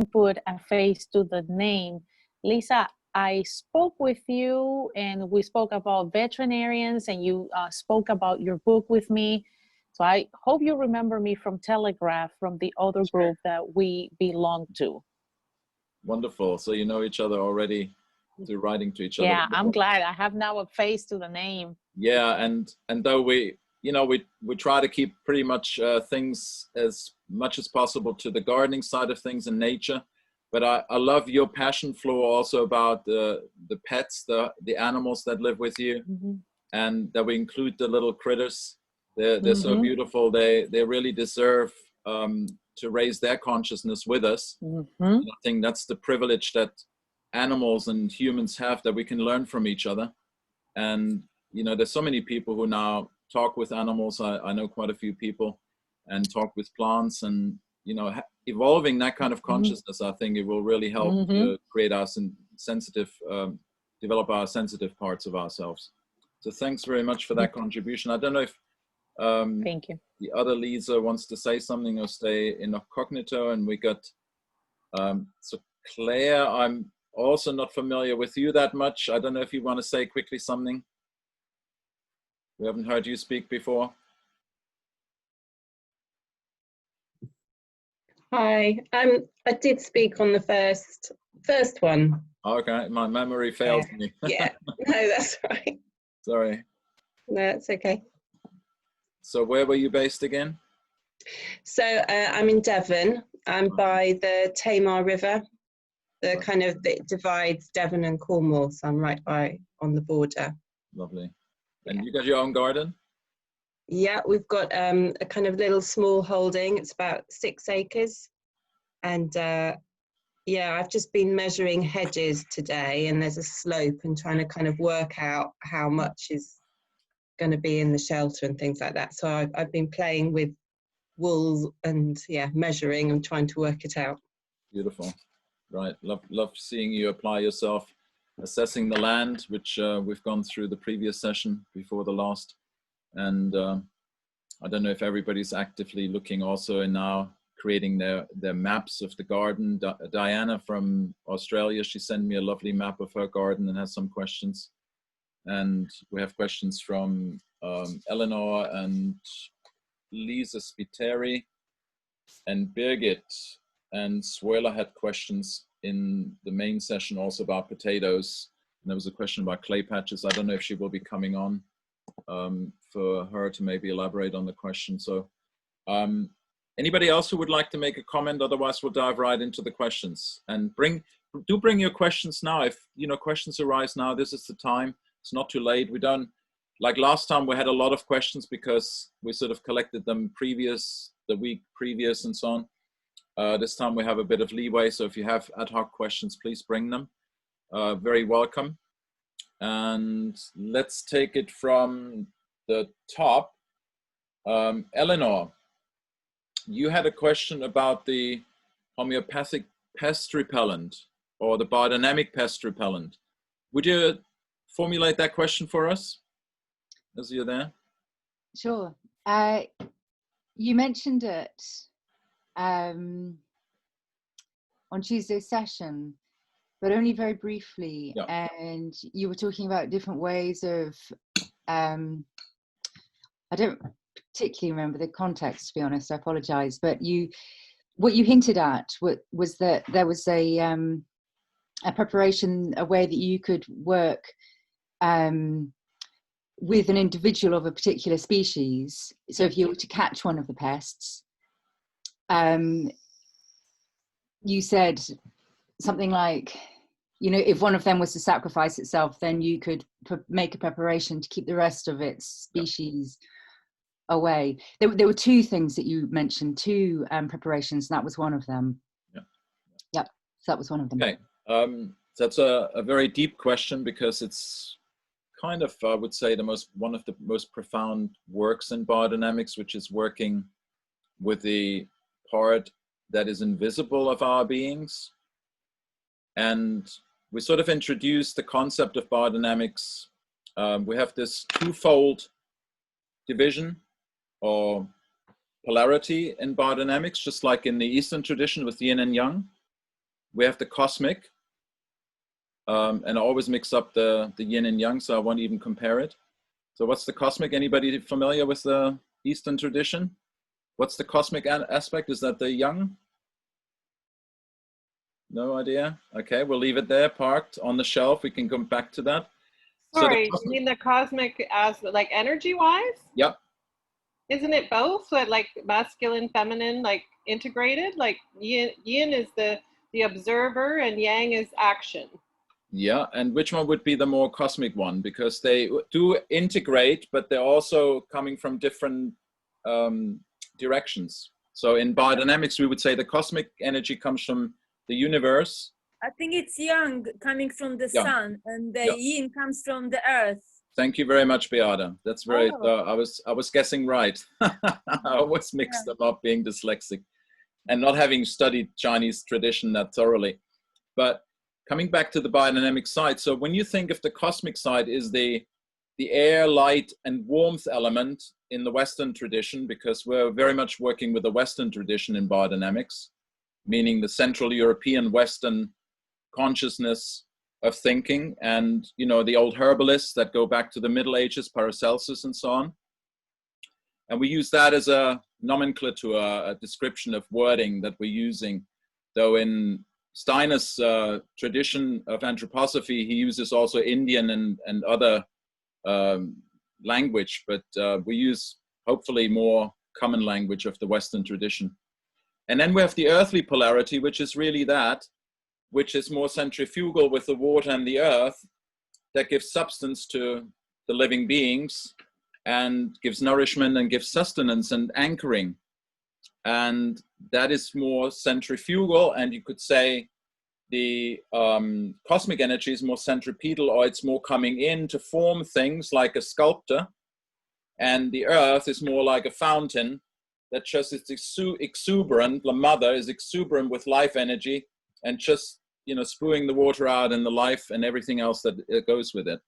put a face to the name. Lisa, I spoke with you and we spoke about veterinarians, and you spoke about your book with me. So I hope you remember me from Telegraph, from the other group that we belong to. Wonderful. So you know each other already through writing to each other. Yeah, Wonderful. I'm glad I have now a face to the name. Yeah, and though we try to keep pretty much things as much as possible to the gardening side of things and nature, but I love your passion, Flo, also about the pets, the animals that live with you, and that we include the little critters. They're so beautiful. They really deserve to raise their consciousness with us. I think that's the privilege that animals and humans have, that we can learn from each other. And there's so many people who now talk with animals. I know quite a few people, and talk with plants, and evolving that kind of consciousness. I think it will really help to create our sensitive, develop our sensitive parts of ourselves. So thanks very much for that contribution. I don't know if thank you. The other Lisa wants to say something or stay incognito, and we got so Claire. I'm also not familiar with you that much. I don't know if you want to say quickly something. We haven't heard you speak before. Hi, I did speak on the first one. Okay, my memory fails me. Yeah, no, that's right. Sorry. No, that's okay. So where were you based again? So I'm in Devon. I'm by the Tamar River, that divides Devon and Cornwall. So I'm right on the border. Lovely. And you got your own garden? Yeah, we've got a kind of little small holding. It's about 6 acres. And I've just been measuring hedges today, and there's a slope, and trying to kind of work out how much is going to be in the shelter and things like that. So I've been playing with wool and measuring and trying to work it out. Beautiful. Right. Love seeing you apply yourself, assessing the land, which we've gone through the previous session before the last. And I don't know if everybody's actively looking also and now creating their maps of the garden. Diana from Australia, she sent me a lovely map of her garden and has some questions. And we have questions from Eleanor and Lisa Spiteri and Birgit. And Suela had questions in the main session also about potatoes. And there was a question about clay patches. I don't know if she will be coming on for her to maybe elaborate on the question. So anybody else who would like to make a comment? Otherwise, we'll dive right into the questions. And do bring your questions now. If questions arise now, this is the time. It's not too late. We don't, like last time, we had a lot of questions because we sort of collected them the week previous and so on. This time we have a bit of leeway. So if you have ad hoc questions, please bring them. Very welcome. And let's take it from the top. Eleanor, you had a question about the homeopathic pest repellent or the biodynamic pest repellent. Would you formulate that question for us as you're there? Sure. You mentioned it on Tuesday's session, but only very briefly. Yeah. And you were talking about different ways of, I don't particularly remember the context, to be honest, I apologize, but what you hinted at was that there was a preparation, a way that you could work with an individual of a particular species. So if you were to catch one of the pests, you said something like, if one of them was to sacrifice itself, then you could make a preparation to keep the rest of its species away. There were 2 things that you mentioned, 2 preparations, and that was one of them. Yep, so that was one of them. Okay, that's a very deep question, because it's kind of, I would say, one of the most profound works in biodynamics, which is working with the part that is invisible of our beings. And we sort of introduced the concept of biodynamics. We have this 2-fold division or polarity in biodynamics, just like in the Eastern tradition with yin and yang. we have the cosmic, and I always mix up the yin and yang, so I won't even compare it. So what's the cosmic? Anybody familiar with the Eastern tradition? What's the cosmic aspect? Is that the yang? No idea? Okay, we'll leave it there, parked on the shelf. We can come back to that. Sorry, you mean the cosmic as like energy-wise? Yep. Isn't it both? Like masculine, feminine, like integrated? Like yin is the observer and yang is action. Yeah, and which one would be the more cosmic one? Because they do integrate, but they're also coming from different directions. So in biodynamics, we would say the cosmic energy comes from the universe. I think it's yang coming from the sun, and the yin comes from the earth. Thank you very much, Beata. That's very. I was guessing right. I always mix them up, being dyslexic, and not having studied Chinese tradition that thoroughly. But coming back to the biodynamic side, so when you think of the cosmic side, is the air, light, and warmth element in the Western tradition, because we're very much working with the Western tradition in biodynamics, meaning the Central European Western consciousness of thinking, and the old herbalists that go back to the Middle Ages, Paracelsus and so on. And we use that as a nomenclature, a description of wording that we're using. Though in Steiner's tradition of anthroposophy, he uses also Indian and other language, but we use hopefully more common language of the Western tradition. And then we have the earthly polarity, which is really that, which is more centrifugal with the water and the earth, that gives substance to the living beings and gives nourishment and gives sustenance and anchoring. And that is more centrifugal, and you could say the cosmic energy is more centripetal, or it's more coming in to form things like a sculptor, and the earth is more like a fountain that just is exuberant. The mother is exuberant with life energy and just spewing the water out and the life and everything else that goes with it.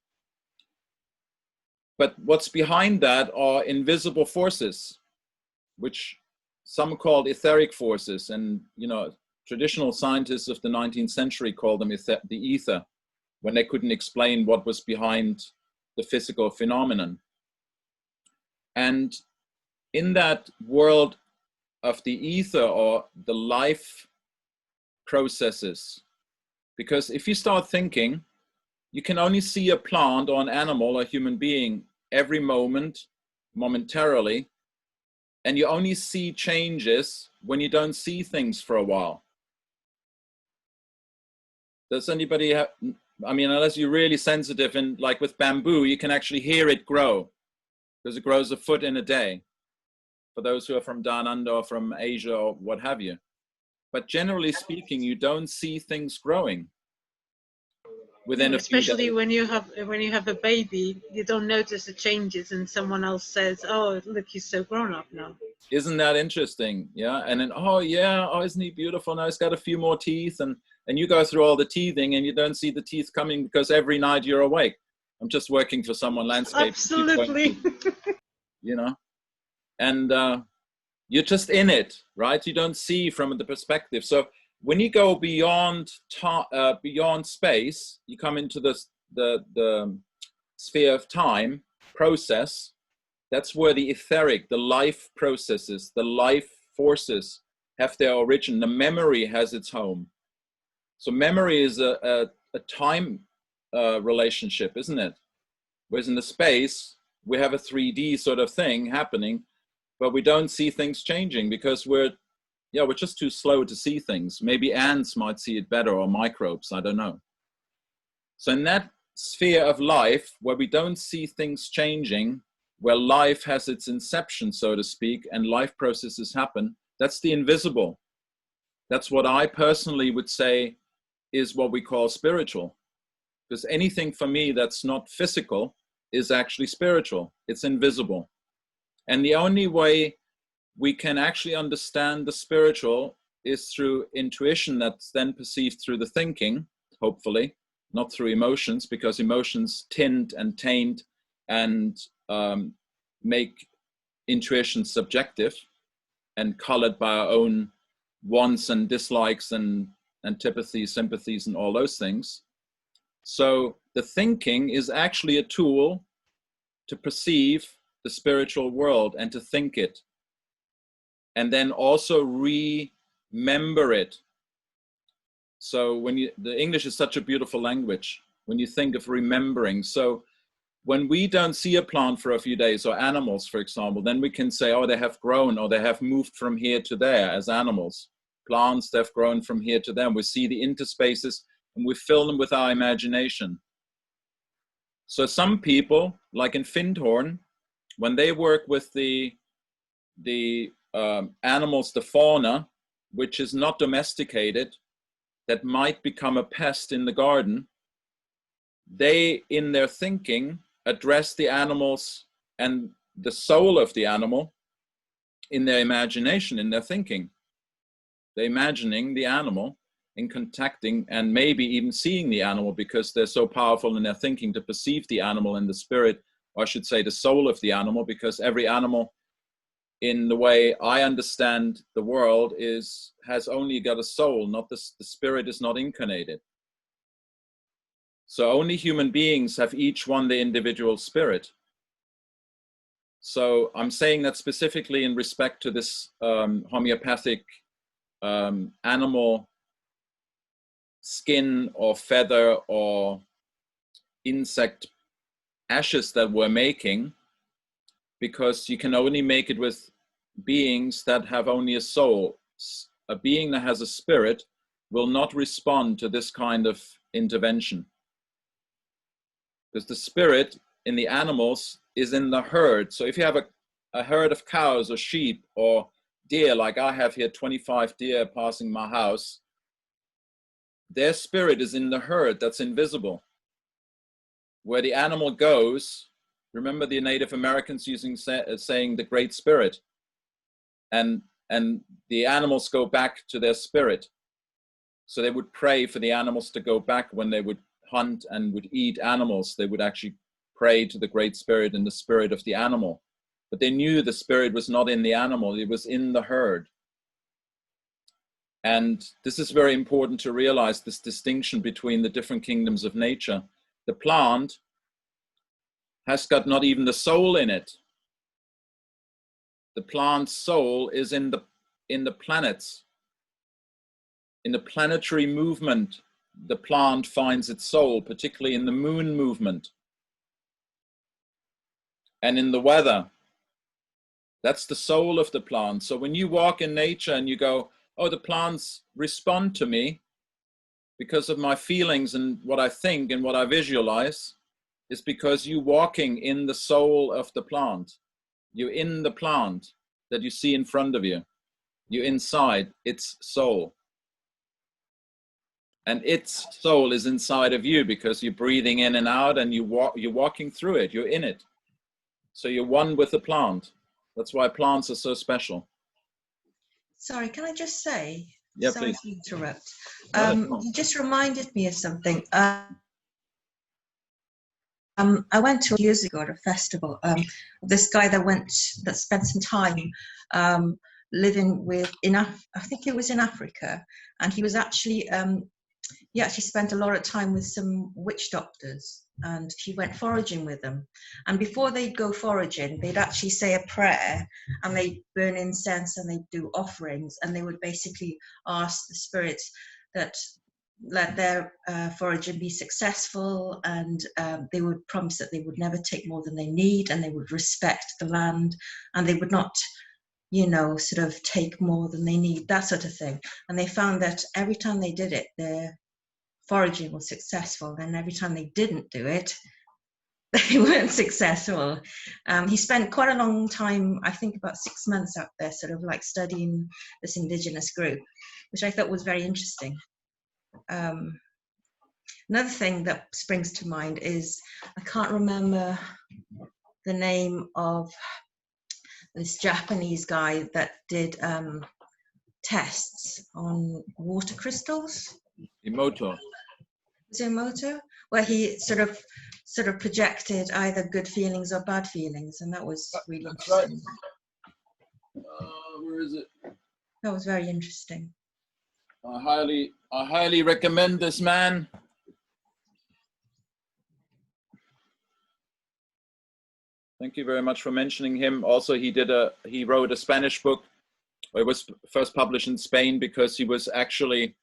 But what's behind that are invisible forces, which some called etheric forces, and traditional scientists of the 19th century called them the ether, when they couldn't explain what was behind the physical phenomenon. And in that world of the ether, or the life processes, because if you start thinking, you can only see a plant or an animal or a human being every moment, momentarily, and you only see changes when you don't see things for a while. Does anybody have, unless you're really sensitive, and like with bamboo, you can actually hear it grow, because it grows a foot in a day, for those who are from down under or from Asia or what have you. But generally speaking, you don't see things growing within a few days. Especially when you have a baby, you don't notice the changes, and someone else says, "Oh, look, he's so grown up now." Isn't that interesting? Yeah. And then, oh yeah, oh, isn't he beautiful? Now he's got a few more teeth, and you go through all the teething and you don't see the teeth coming because every night you're awake. I'm just working for someone, landscape. Absolutely. And you're just in it, right? You don't see from the perspective. So when you go beyond space, you come into the sphere of time process. That's where the etheric, the life processes, the life forces have their origin. The memory has its home. So memory is a time relationship, isn't it? Whereas in the space, we have a 3D sort of thing happening, but we don't see things changing because we're just too slow to see things. Maybe ants might see it better, or microbes, I don't know. So in that sphere of life where we don't see things changing, where life has its inception, so to speak, and life processes happen, that's the invisible. That's what I personally would say is what we call spiritual. Because anything for me that's not physical is actually spiritual. It's invisible. And the only way we can actually understand the spiritual is through intuition that's then perceived through the thinking, hopefully, not through emotions, because emotions tint and taint and make intuition subjective and colored by our own wants and dislikes and antipathies, sympathies, and all those things. So the thinking is actually a tool to perceive the spiritual world and to think it, and then also remember it. So the English is such a beautiful language when you think of remembering. So when we don't see a plant for a few days, or animals, for example, then we can say, oh, they have grown, or they have moved from here to there as animals. Plants, they've grown from here to there. And we see the interspaces and we fill them with our imagination. So some people, like in Findhorn, when they work with the animals, the fauna, which is not domesticated, that might become a pest in the garden, they, in their thinking, address the animals and the soul of the animal in their imagination, in their thinking. They're imagining the animal and contacting and maybe even seeing the animal, because they're so powerful in their thinking to perceive the animal and the spirit, or I should say the soul of the animal, because every animal, in the way I understand the world, has only got a soul, not the spirit is not incarnated. So only human beings have each one the individual spirit. So I'm saying that specifically in respect to this homeopathic animal skin or feather or insect ashes that we're making, because you can only make it with beings that have only a soul. A being that has a spirit will not respond to this kind of intervention, because the spirit in the animals is in the herd. So if you have a herd of cows or sheep or deer, like I have here 25 deer passing my house, their spirit is in the herd that's invisible. Where the animal goes, remember the Native Americans saying the Great Spirit, and the animals go back to their spirit. So they would pray for the animals to go back when they would hunt and would eat animals. They would actually pray to the Great Spirit and the spirit of the animal. But they knew the spirit was not in the animal, it was in the herd. And this is very important to realize, this distinction between the different kingdoms of nature. The plant has got not even the soul in it. The plant's soul is in the planets. In the planetary movement, the plant finds its soul, particularly in the moon movement. And in the weather, that's the soul of the plant. So when you walk in nature and you go, oh, the plants respond to me because of my feelings and what I think and what I visualize, it's because you're walking in the soul of the plant. You're in the plant that you see in front of you. You're inside its soul. And its soul is inside of you because you're breathing in and out, and you're walking through it. You're in it. So you're one with the plant. That's why plants are so special. Sorry, can I just say? Yeah, sorry please. To interrupt. You just reminded me of something. I went to years ago at a festival. This guy that spent some time living I think it was in Africa, and he was actually he actually spent a lot of time with some witch doctors, and he went foraging with them. And before they'd go foraging, they'd actually say a prayer, and they'd burn incense and they'd do offerings, and they would basically ask the spirits that let their foraging be successful, and they would promise that they would never take more than they need, and they would respect the land, and they would not, sort of take more than they need, that sort of thing. And they found that every time they did it, their foraging was successful, and every time they didn't do it, they weren't successful. He spent quite a long time, I think about 6 months out there, sort of like studying this indigenous group, which I thought was very interesting. Another thing that springs to mind is, I can't remember the name of this Japanese guy that did tests on water crystals. Emoto. Was it Emoto? Where he sort of projected either good feelings or bad feelings, and that was really interesting. Right. Where is it? That was very interesting. I highly I highly recommend this man. Thank you very much for mentioning him. Also, he wrote a Spanish book. It was first published in Spain because he was actually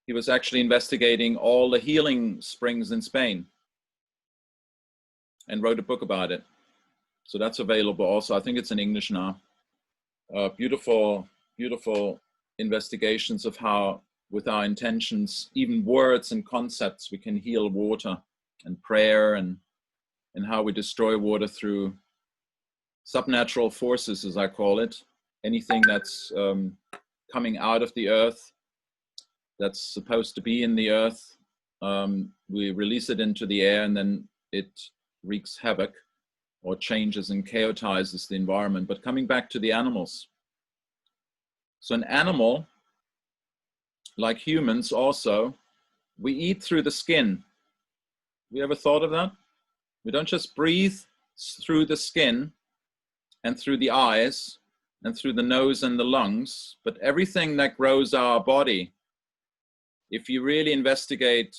investigating all the healing springs in Spain and wrote a book about it. So that's available also. I think it's in English now. Beautiful, beautiful investigations of how, with our intentions, even words and concepts, we can heal water and prayer, and how we destroy water through subnatural forces, as I call it. Anything that's coming out of the earth, that's supposed to be in the earth, we release it into the air, and then it wreaks havoc or changes and chaotizes the environment. But coming back to the animals. So an animal, like humans also, we eat through the skin. You ever thought of that? We don't just breathe through the skin and through the eyes and through the nose and the lungs, but everything that grows our body, if you really investigate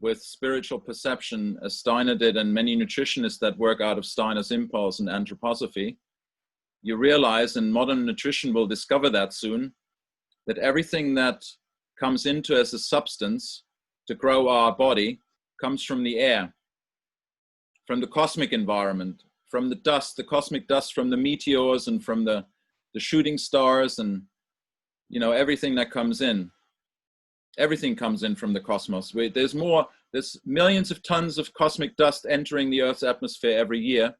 with spiritual perception, as Steiner did, and many nutritionists that work out of Steiner's impulse and anthroposophy, you realize, and modern nutrition will discover that soon, that everything that comes into as a substance to grow our body comes from the air, from the cosmic environment, from the dust, the cosmic dust from the meteors and from the shooting stars, and everything that comes in. Everything comes in from the cosmos. There's millions of tons of cosmic dust entering the Earth's atmosphere every year,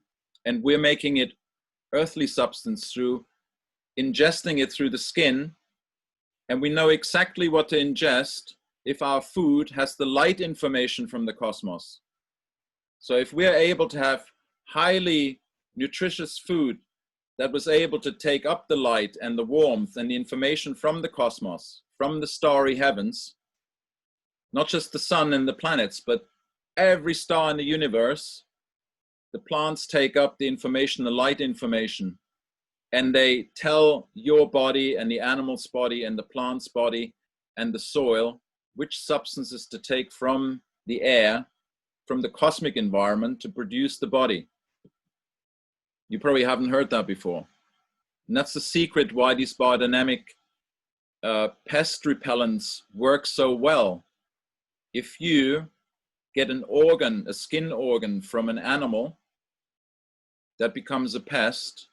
and we're making it earthly substance through ingesting it through the skin. And we know exactly what to ingest if our food has the light information from the cosmos. So if we're able to have highly nutritious food that was able to take up the light and the warmth and the information from the cosmos, from the starry heavens, not just the sun and the planets, but every star in the universe, the plants take up the information, the light information, and they tell your body and the animal's body and the plant's body and the soil which substances to take from the air, from the cosmic environment, to produce the body. You probably haven't heard that before. And that's the secret why these biodynamic pest repellents work so well. If you get an organ, a skin organ from an animal that becomes a pest,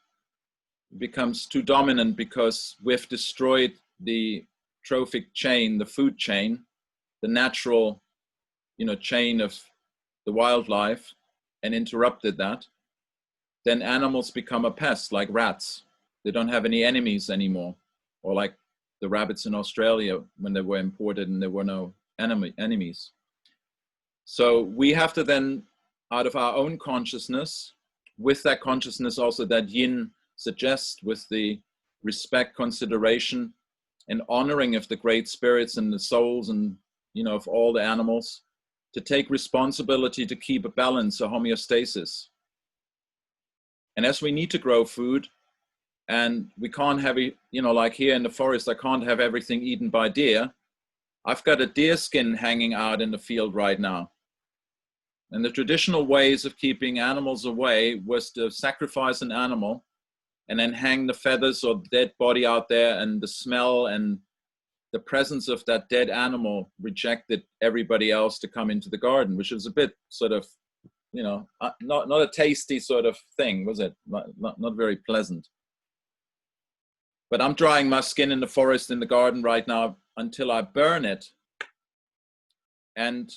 it becomes too dominant because we've destroyed the trophic chain, the food chain, the natural, chain of the wildlife, and interrupted that, then animals become a pest, like rats. They don't have any enemies anymore, or like the rabbits in Australia when they were imported and there were no enemies. So we have to then, out of our own consciousness, with that consciousness also that yin suggests, with the respect, consideration, and honoring of the great spirits and the souls and, of all the animals, to take responsibility to keep a balance, a homeostasis. And as we need to grow food, and we can't have it, like here in the forest, I can't have everything eaten by deer. I've got a deer skin hanging out in the field right now. And the traditional ways of keeping animals away was to sacrifice an animal and then hang the feathers or dead body out there, and the smell and the presence of that dead animal rejected everybody else to come into the garden, which is a bit sort of, not a tasty sort of thing, was it? Not very pleasant. But I'm drying my skin in the forest, in the garden right now, until I burn it. And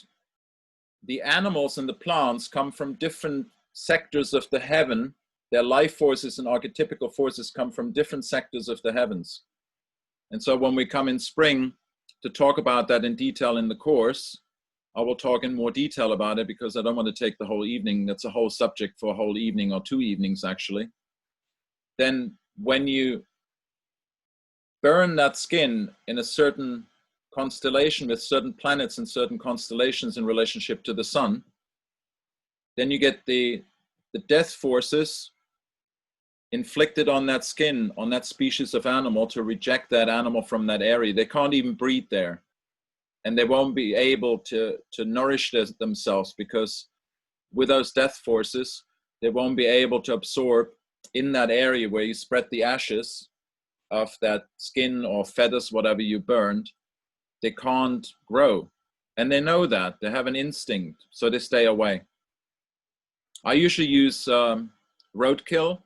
the animals and the plants come from different sectors of the heaven. Their life forces and archetypical forces come from different sectors of the heavens. And so when we come in spring to talk about that in detail in the course, I will talk in more detail about it, because I don't want to take the whole evening. That's a whole subject for a whole evening, or 2 evenings actually. Then when you burn that skin in a certain constellation with certain planets and certain constellations in relationship to the sun, then you get the death forces inflicted on that skin, on that species of animal, to reject that animal from that area. They can't even breed there. And they won't be able to nourish themselves, because with those death forces, they won't be able to absorb in that area where you spread the ashes of that skin or feathers, whatever you burned. They can't grow. And they know that. They have an instinct, so they stay away. I usually use roadkill,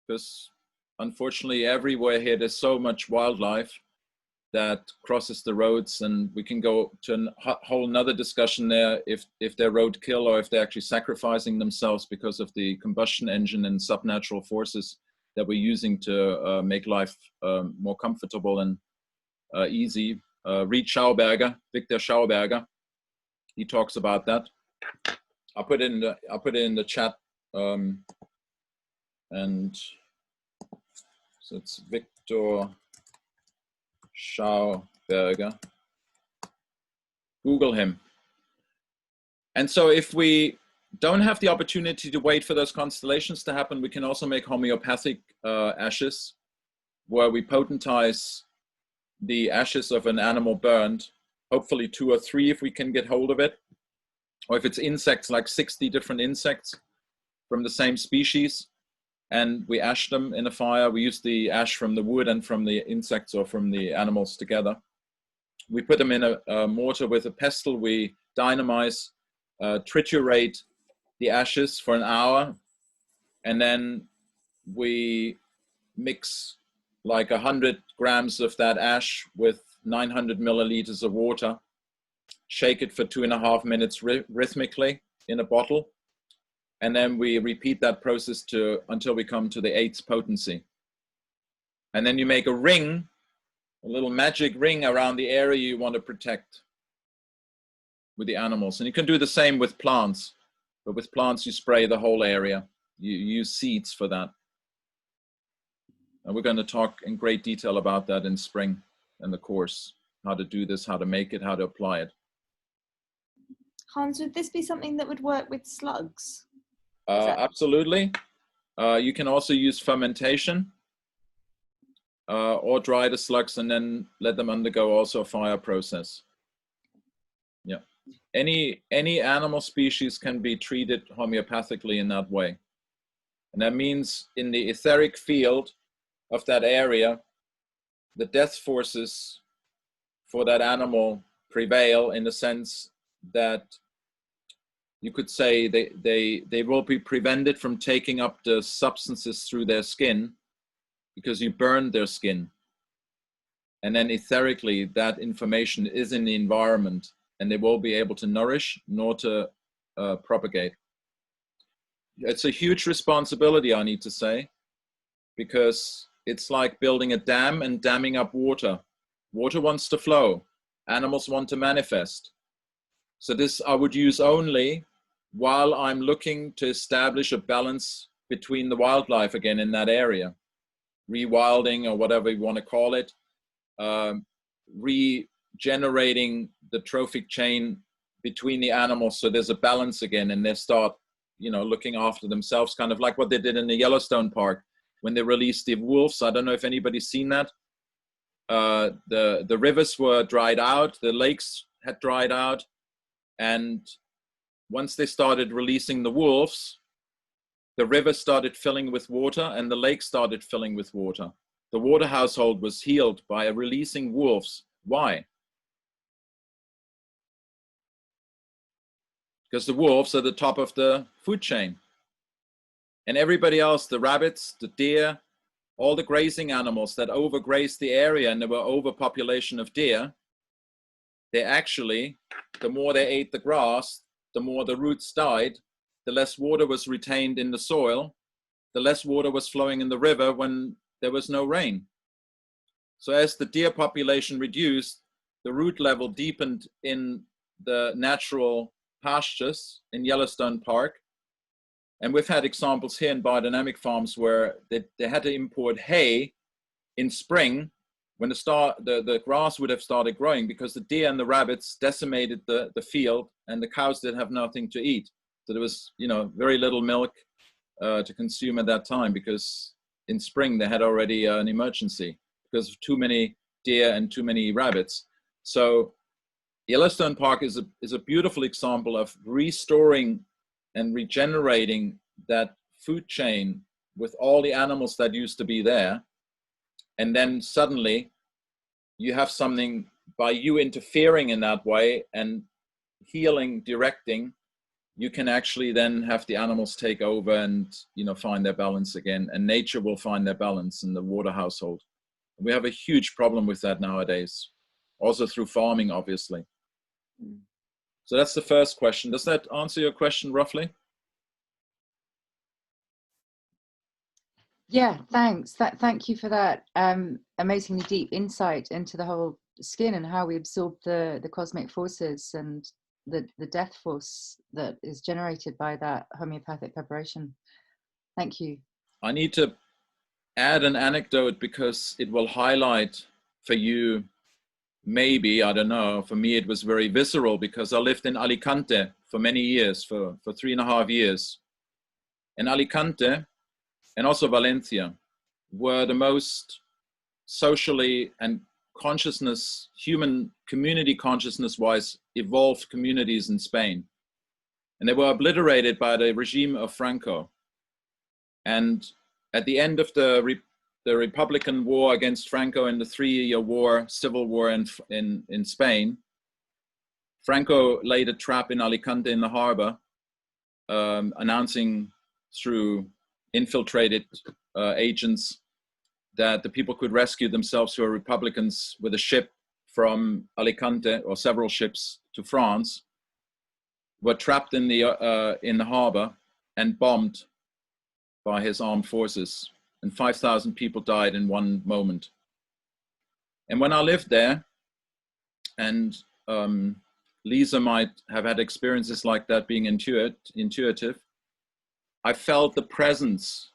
because unfortunately everywhere here there's so much wildlife that crosses the roads, and we can go to a whole nother discussion there if they're roadkill or if they're actually sacrificing themselves because of the combustion engine and subnatural forces that we're using to make life more comfortable and easy. Read Schauberger, Victor Schauberger, he talks about that. I'll put it in the chat, and so it's Victor Schauberger. Google him. And so if we don't have the opportunity to wait for those constellations to happen, we can also make homeopathic ashes, where we potentize the ashes of an animal burned, hopefully 2 or 3 if we can get hold of it. Or if it's insects, like 60 different insects from the same species, and we ash them in a fire. We use the ash from the wood and from the insects or from the animals together. We put them in a mortar with a pestle. We dynamize, triturate the ashes for an hour, and then we mix like 100 grams of that ash with 900 milliliters of water, shake it for 2.5 minutes rhythmically in a bottle, and then we repeat that process until we come to the 8th potency. And then you make a ring, a little magic ring around the area you want to protect with the animals. And you can do the same with plants, but with plants you spray the whole area. You use seeds for that. And we're going to talk in great detail about that in spring in the course, how to do this, how to make it, how to apply it. Hans, would this be something that would work with slugs? Absolutely. You can also use fermentation or dry the slugs and then let them undergo also a fire process. Yeah. Any animal species can be treated homeopathically in that way. And that means in the etheric field of that area, the death forces for that animal prevail, in the sense that you could say they will be prevented from taking up the substances through their skin because you burned their skin. And then etherically, that information is in the environment, and they won't be able to nourish nor to propagate. It's a huge responsibility, I need to say, because it's like building a dam and damming up water. Water wants to flow. Animals want to manifest. So this I would use only while I'm looking to establish a balance between the wildlife again in that area. Rewilding, or whatever you want to call it. Regenerating the trophic chain between the animals so there's a balance again, and they start, looking after themselves, kind of like what they did in the Yellowstone Park when they released the wolves. I don't know if anybody's seen that. The rivers were dried out, the lakes had dried out, and once they started releasing the wolves, the river started filling with water and the lake started filling with water. The water household was healed by releasing wolves. Why? Because the wolves are the top of the food chain. And everybody else, the rabbits, the deer, all the grazing animals that overgrazed the area, and there were overpopulation of deer, they actually, the more they ate the grass, the more the roots died, the less water was retained in the soil, the less water was flowing in the river when there was no rain. So as the deer population reduced, the root level deepened in the natural pastures in Yellowstone Park. And we've had examples here in biodynamic farms where they had to import hay in spring when the grass would have started growing, because the deer and the rabbits decimated the field and the cows did have nothing to eat. So there was, very little milk to consume at that time, because in spring they had already an emergency because of too many deer and too many rabbits. So Yellowstone Park is a beautiful example of restoring and regenerating that food chain with all the animals that used to be there. And then suddenly you have something, by you interfering in that way and healing, directing, you can actually then have the animals take over and, you know, find their balance again, and nature will find their balance in the water household. We have a huge problem with that nowadays, also through farming, obviously. So that's the first question. Does that answer your question roughly? Yeah, thanks. Thank you for that amazingly deep insight into the whole skin and how we absorb the cosmic forces and the death force that is generated by that homeopathic preparation. Thank you. I need to add an anecdote because it will highlight for you, maybe, I don't know, for me it was very visceral because I lived in Alicante for many years, for 3.5 years. And Alicante and also Valencia were the most socially and consciousness, human community consciousness-wise, evolved communities in Spain. And they were obliterated by the regime of Franco. And at the end of the Republican war against Franco and the 3-year war, civil war in Spain, Franco laid a trap in Alicante in the harbor, announcing through infiltrated agents that the people could rescue themselves who are Republicans with a ship from Alicante, or several ships, to France, were trapped in the harbor and bombed by his armed forces, and 5,000 people died in one moment. And when I lived there, and Lisa might have had experiences like that, being intuitive, I felt the presence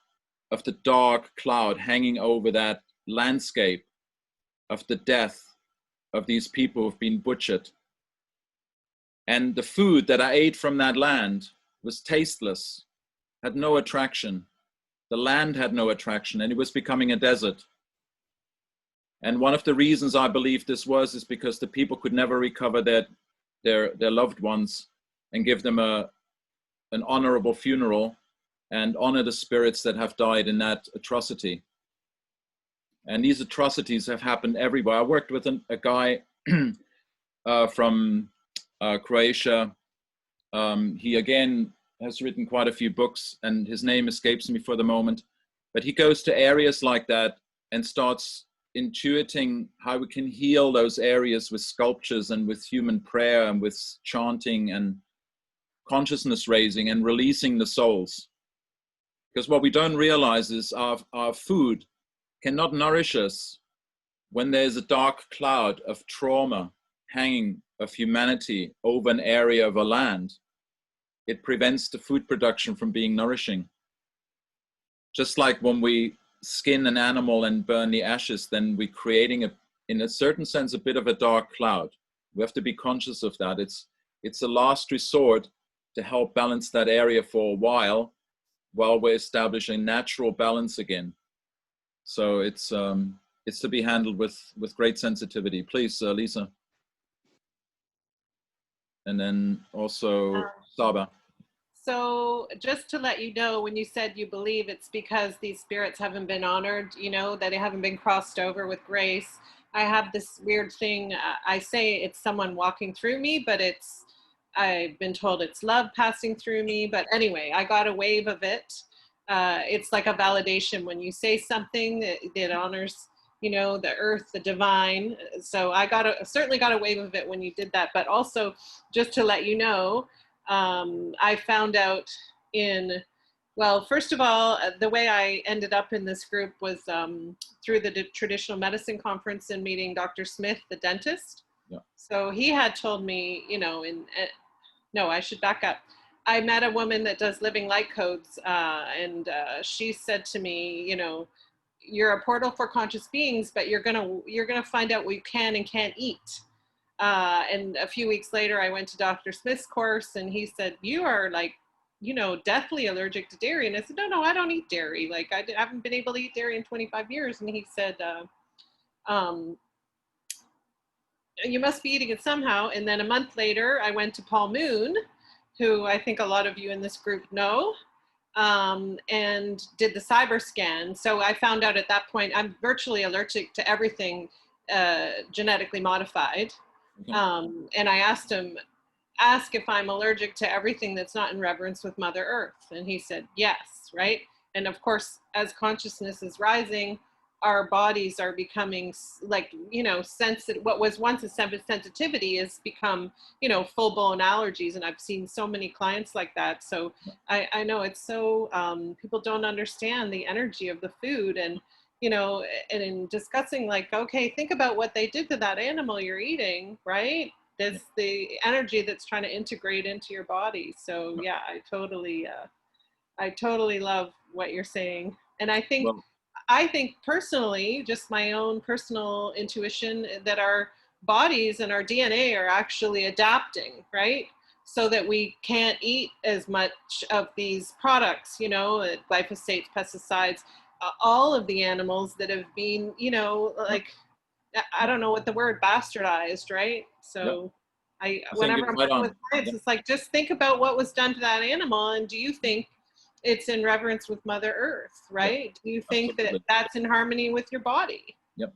of the dark cloud hanging over that landscape of the death of these people who've been butchered. And the food that I ate from that land was tasteless, had no attraction. The land had no attraction, and it was becoming a desert. And one of the reasons I believe this was is because the people could never recover their loved ones and give them an honorable funeral and honor the spirits that have died in that atrocity. And these atrocities have happened everywhere. I worked with a guy from Croatia. He again has written quite a few books, and his name escapes me for the moment, but he goes to areas like that and starts intuiting how we can heal those areas with sculptures and with human prayer and with chanting and consciousness raising and releasing the souls. Because what we don't realize is our food cannot nourish us when there's a dark cloud of trauma hanging of humanity over an area of a land. It prevents the food production from being nourishing. Just like when we skin an animal and burn the ashes, then we're creating, in a certain sense, a bit of a dark cloud. We have to be conscious of that. It's a last resort to help balance that area for a while we're establishing natural balance again. So it's to be handled with great sensitivity. Please, Lisa. And then also Saba. So just to let you know, when you said you believe it's because these spirits haven't been honored, you know, that they haven't been crossed over with grace. I have this weird thing. I say it's someone walking through me, but I've been told it's love passing through me. But anyway, I got a wave of it. It's like a validation when you say something that honors, you know, the earth, the divine. So I certainly got a wave of it when you did that. But also, just to let you know, I found out well, first of all, the way I ended up in this group was through the traditional medicine conference and meeting Dr. Smith, the dentist. Yeah. So he had told me, you know, no, I should back up. I met a woman that does living light codes, and she said to me, you know, you're a portal for conscious beings, but you're gonna find out what you can and can't eat. And a few weeks later, I went to Dr. Smith's course, and he said, you are like you know, deathly allergic to dairy. And I said, no, I don't eat dairy. Like I haven't been able to eat dairy in 25 years. And he said, you must be eating it somehow. And then a month later, I went to Paul Moon, who I think a lot of you in this group know, and did the cyber scan. So I found out at that point, I'm virtually allergic to everything genetically modified. And I asked him, ask if I'm allergic to everything that's not in reverence with Mother Earth. And he said, yes, right? And of course, as consciousness is rising, our bodies are becoming like, you know, sensitive. What was once a sensitivity has become, you know, full-blown allergies. And I've seen so many clients like that. So I know it's so, people don't understand the energy of the food. And, you know, and in discussing like, okay, think about what they did to that animal you're eating, right? There's the energy that's trying to integrate into your body. So yeah, I totally love what you're saying. And I think, I think personally, just my own personal intuition, that our bodies and our DNA are actually adapting, right? So that we can't eat as much of these products, you know, glyphosate, pesticides, all of the animals that have been, you know, like, I don't know what the word, bastardized, right? So whenever I'm working with clients, it's like, just think about what was done to that animal. And do you think it's in reverence with Mother Earth, right? Do you think that that's in harmony with your body? Yep,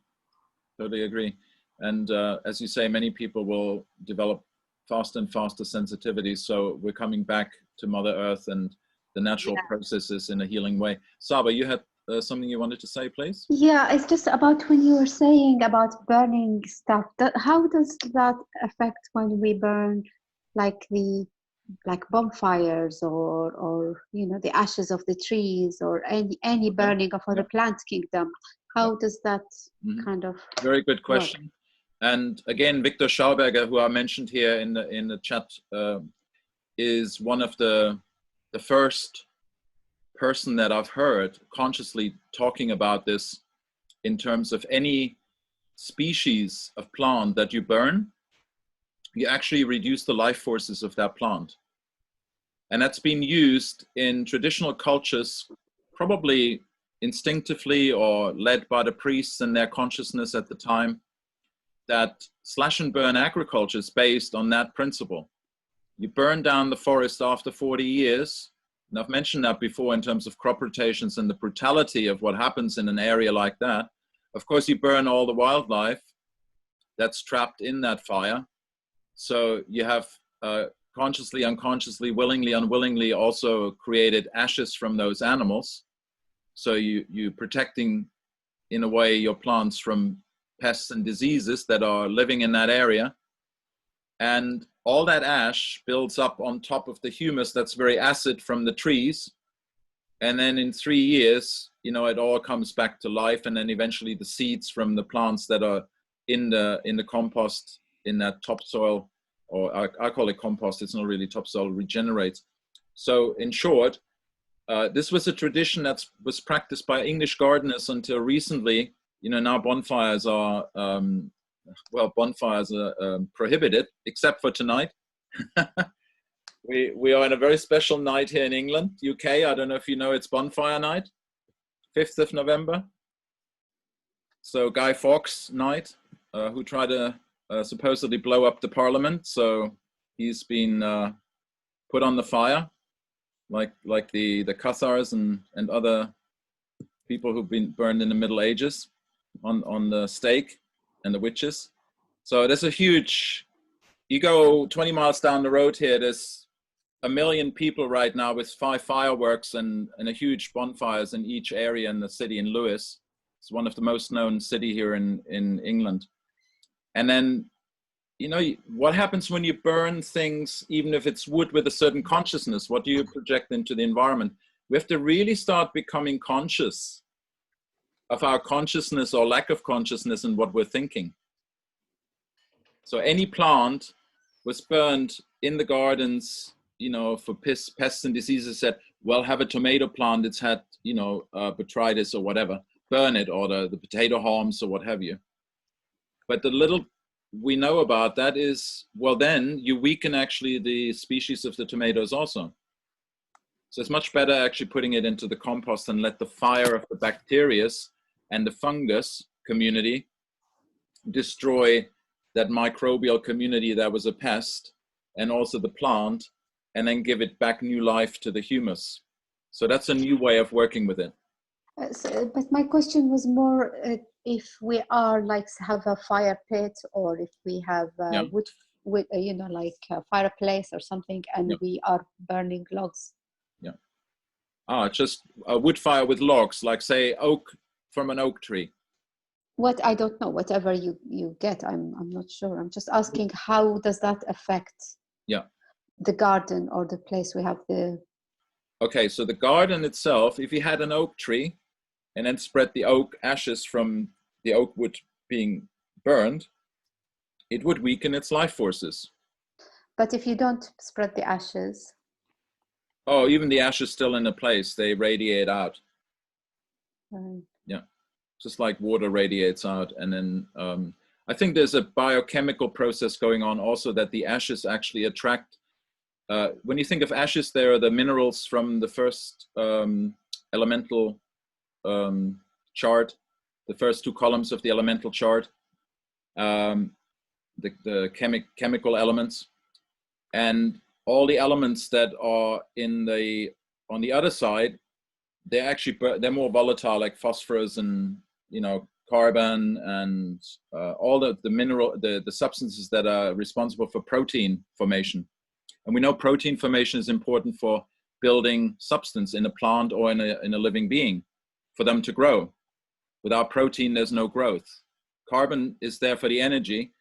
totally agree. And as you say, many people will develop faster and faster sensitivities. So we're coming back to Mother Earth and the natural processes in a healing way. Saba, you had something you wanted to say, please? Yeah, it's just about when you were saying about burning stuff. How does that affect when we burn like bonfires or you know, the ashes of the trees or any burning of the plant kingdom? How does that kind of very good question work? And again, Victor Schauberger, who I mentioned here in the chat, is one of the first person that I've heard consciously talking about this in terms of any species of plant that you burn, you actually reduce the life forces of that plant. And that's been used in traditional cultures, probably instinctively or led by the priests and their consciousness at the time, that slash and burn agriculture is based on that principle. You burn down the forest after 40 years, and I've mentioned that before in terms of crop rotations and the brutality of what happens in an area like that. Of course, you burn all the wildlife that's trapped in that fire. So you have consciously, unconsciously, willingly, unwillingly also created ashes from those animals. So you're protecting, in a way, your plants from pests and diseases that are living in that area. And all that ash builds up on top of the humus that's very acid from the trees. And then in 3 years, you know, it all comes back to life. And then eventually the seeds from the plants that are in the compost, in that topsoil, or I call it compost, it's not really topsoil, regenerates. So in short, this was a tradition that was practiced by English gardeners until recently. You know, now bonfires are, bonfires are prohibited, except for tonight. We are on a very special night here in England, UK. I don't know if you know, it's bonfire night, 5th of November. So Guy Fawkes night, who tried to supposedly blow up the parliament. So he's been put on the fire, like the Cathars and other people who've been burned in the Middle Ages on the stake, and the witches. So there's a huge, you go 20 miles down the road here, there's 1 million people right now with 5 fireworks and a huge bonfires in each area in the city in Lewes. It's one of the most known city here in England. And then, you know, what happens when you burn things, even if it's wood with a certain consciousness? What do you project into the environment? We have to really start becoming conscious of our consciousness or lack of consciousness in what we're thinking. So any plant was burned in the gardens, you know, for pests and diseases, said, well, have a tomato plant, it's had, you know, botrytis or whatever, burn it, or the potato haulms or what have you. But the little we know about that is, well, then you weaken actually the species of the tomatoes also. So it's much better actually putting it into the compost and let the fire of the bacteria and the fungus community destroy that microbial community that was a pest, and also the plant, and then give it back new life to the humus. So that's a new way of working with it. But my question was more if we are like have a fire pit, or if we have wood, you know, like a fireplace or something, and we are burning logs. Just a wood fire with logs, like say oak from an oak tree. What, I don't know, whatever you get, I'm not sure. I'm just asking, how does that affect the garden or the place we have the... Okay, so the garden itself, if you had an oak tree and then spread the oak ashes from the oak wood being burned, it would weaken its life forces. But if you don't spread the ashes... Oh, even the ashes still in a place, they radiate out. Right. Yeah, just like water radiates out. And then I think there's a biochemical process going on also that the ashes actually attract. When you think of ashes, there are the minerals from the first elemental chart, the first two columns of the elemental chart, the chemical elements, and all the elements that are on the other side, they're more volatile, like phosphorus and carbon and all the substances that are responsible for protein formation. And we know protein formation is important for building substance in a plant or in a living being, for them to grow. Without protein, there's no growth. Carbon is there for the energy,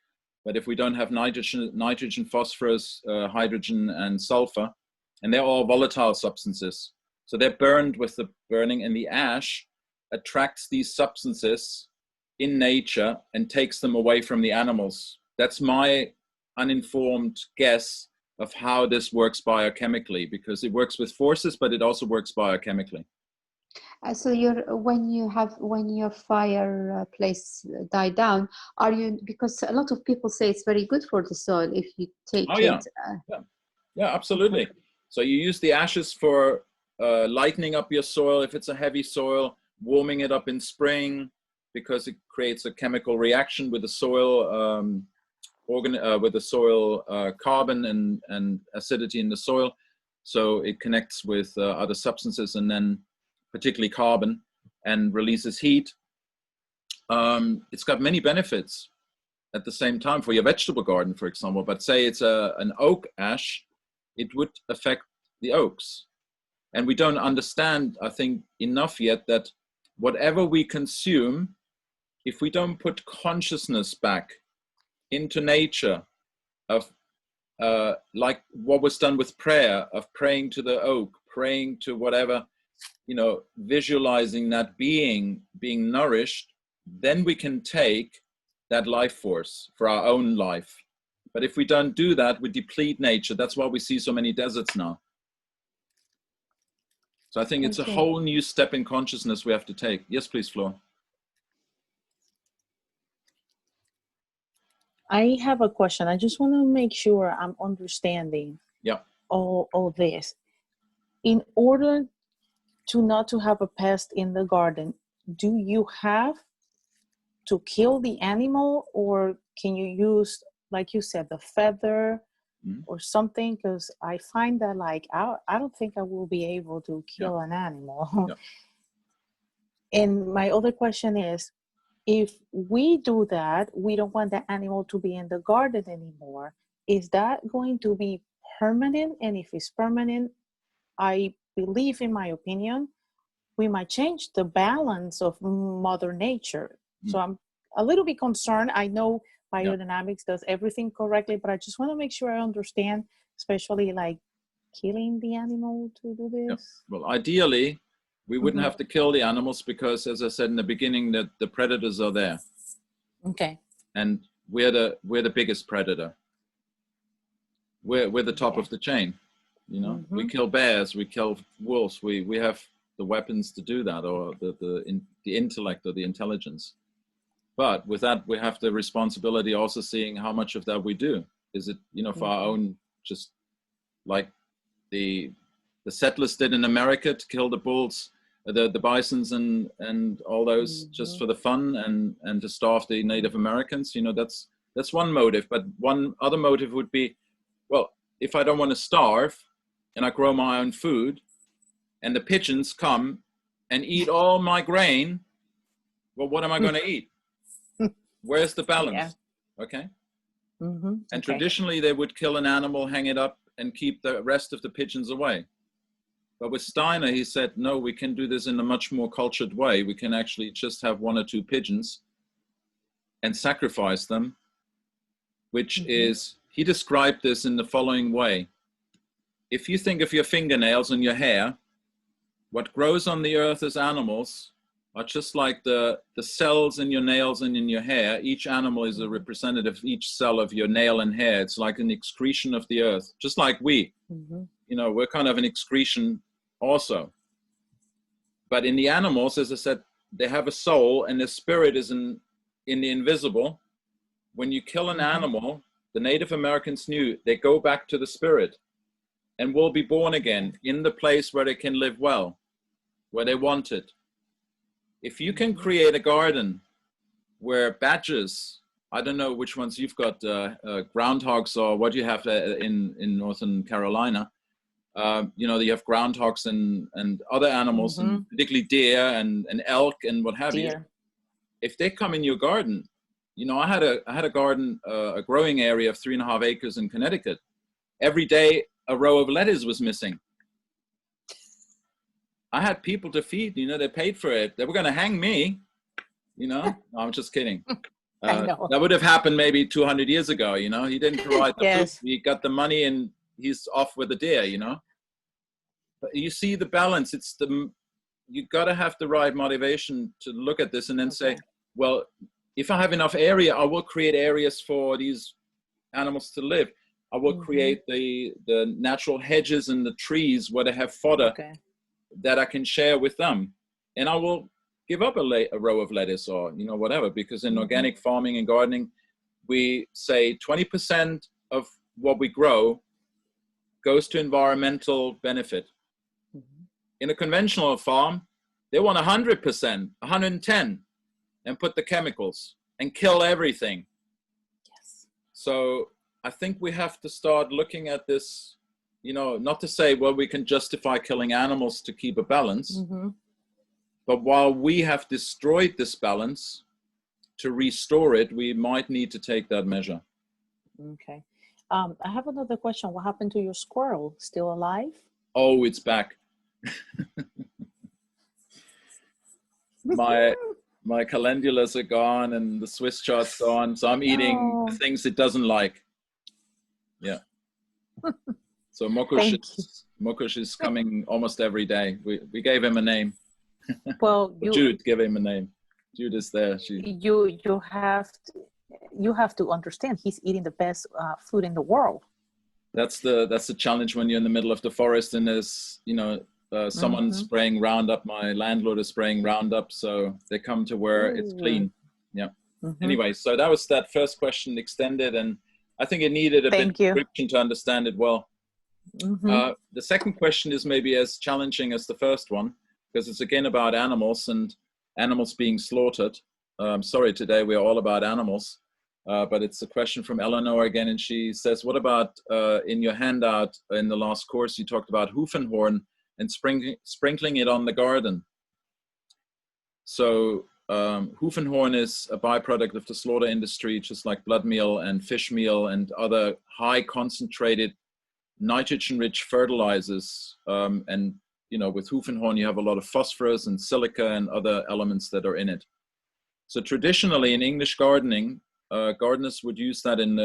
but if we don't have nitrogen, phosphorus, hydrogen, and sulfur, and they're all volatile substances. So they're burned with the burning, and the ash attracts these substances in nature and takes them away from the animals. That's my uninformed guess of how this works biochemically, because it works with forces, but it also works biochemically. So when your fireplace die down, are you, because a lot of people say it's very good for the soil if you take it. Yeah, absolutely. So you use the ashes for lightening up your soil if it's a heavy soil, warming it up in spring because it creates a chemical reaction with the soil carbon and acidity in the soil. So it connects with other substances, and then particularly carbon, and releases heat. It's got many benefits at the same time for your vegetable garden, for example. But say it's an oak ash, it would affect the oaks. And we don't understand, I think, enough yet that whatever we consume, if we don't put consciousness back into nature of like what was done with prayer, of praying to the oak, praying to whatever, visualizing that being nourished, then we can take that life force for our own life. But if we don't do that, we deplete nature. That's why we see so many deserts now. So I think it's a whole new step in consciousness we have to take. Yes, please, Flo. I have a question. I just want to make sure I'm understanding all this. In order to not to have a pest in the garden, do you have to kill the animal, or can you use, like you said, the feather or something? Because I find that I don't think I will be able to kill an animal. And my other question is, if we do that, we don't want the animal to be in the garden anymore. Is that going to be permanent? And if it's permanent, I believe, in my opinion, we might change the balance of Mother Nature. So I'm a little bit concerned. I know biodynamics does everything correctly, but I just want to make sure I understand, especially like killing the animal to do this. Well, ideally, we wouldn't have to kill the animals because, as I said in the beginning, that the predators are there. Okay. And we're the biggest predator. We're the top of the chain. We kill bears, we kill wolves. We have the weapons to do that, or the intellect or the intelligence. But with that, we have the responsibility also seeing how much of that we do. Is it, for our own, just like the the settlers did in America to kill the bulls, the bisons and all those just for the fun and to starve the Native Americans. You know, that's one motive. But one other motive would be, well, if I don't want to starve and I grow my own food and the pigeons come and eat all my grain, well, what am I going to eat? Where's the balance? Yeah. Okay. And traditionally they would kill an animal, hang it up, and keep the rest of the pigeons away. But with Steiner, he said, no, we can do this in a much more cultured way. We can actually just have 1 or 2 pigeons and sacrifice them, which is, he described this in the following way. If you think of your fingernails and your hair, what grows on the earth as animals are just like the cells in your nails and in your hair. Each animal is a representative of each cell of your nail and hair. It's like an excretion of the earth, just like we. You know, we're kind of an excretion also. But in the animals, as I said, they have a soul and their spirit is in the invisible. When you kill an animal, the Native Americans knew they go back to the spirit and will be born again in the place where they can live well, where they want it. If you can create a garden where badgers, I don't know which ones you've got, groundhogs or what you have in Northern Carolina, you know, you have groundhogs and other animals, and particularly deer and elk and what have you. If they come in your garden, you know, I had a garden, a growing area of 3.5 acres in Connecticut. Every day a row of lettuce was missing. I had people to feed, you know, they paid for it. They were going to hang me, you know. No, I'm just kidding. That would have happened maybe 200 years ago, you know. He didn't provide the food. He got the money and he's off with the deer, you know. But you see the balance. You got to have the right motivation to look at this and then say, well, if I have enough area, I will create areas for these animals to live. I will create the natural hedges and the trees where they have fodder that I can share with them. And I will give up a row of lettuce or, you know, whatever, because in organic farming and gardening, we say 20% of what we grow goes to environmental benefit. In a conventional farm, they want 100%, 110, and put the chemicals and kill everything. So I think we have to start looking at this, you know, not to say, well, we can justify killing animals to keep a balance, but while we have destroyed this balance, to restore it, we might need to take that measure. Okay. I have another question. What happened to your squirrel? Still alive? Oh, it's back. My calendulas are gone and the Swiss chart's gone, so I'm eating the things it doesn't like. Yeah. So Mokush is coming almost every day. We gave him a name. Well, Jude gave him a name. Jude is there. You have to understand, he's eating the best food in the world. That's the challenge when you're in the middle of the forest and there's, you know, someone spraying Roundup. My landlord is spraying Roundup, so they come to where it's clean. Yeah. Anyway, so that was that first question extended, and I think it needed a bit of description to understand it well. The second question is maybe as challenging as the first one, because it's again about animals and animals being slaughtered. Sorry, today we're all about animals, but it's a question from Eleanor again, and she says, what about in your handout in the last course, you talked about hoofenhorn and sprinkling it on the garden. So hoofenhorn is a byproduct of the slaughter industry, just like blood meal and fish meal and other high concentrated nitrogen-rich fertilizers. And you know, with hoofenhorn, you have a lot of phosphorus and silica and other elements that are in it. So traditionally in English gardening, gardeners would use that in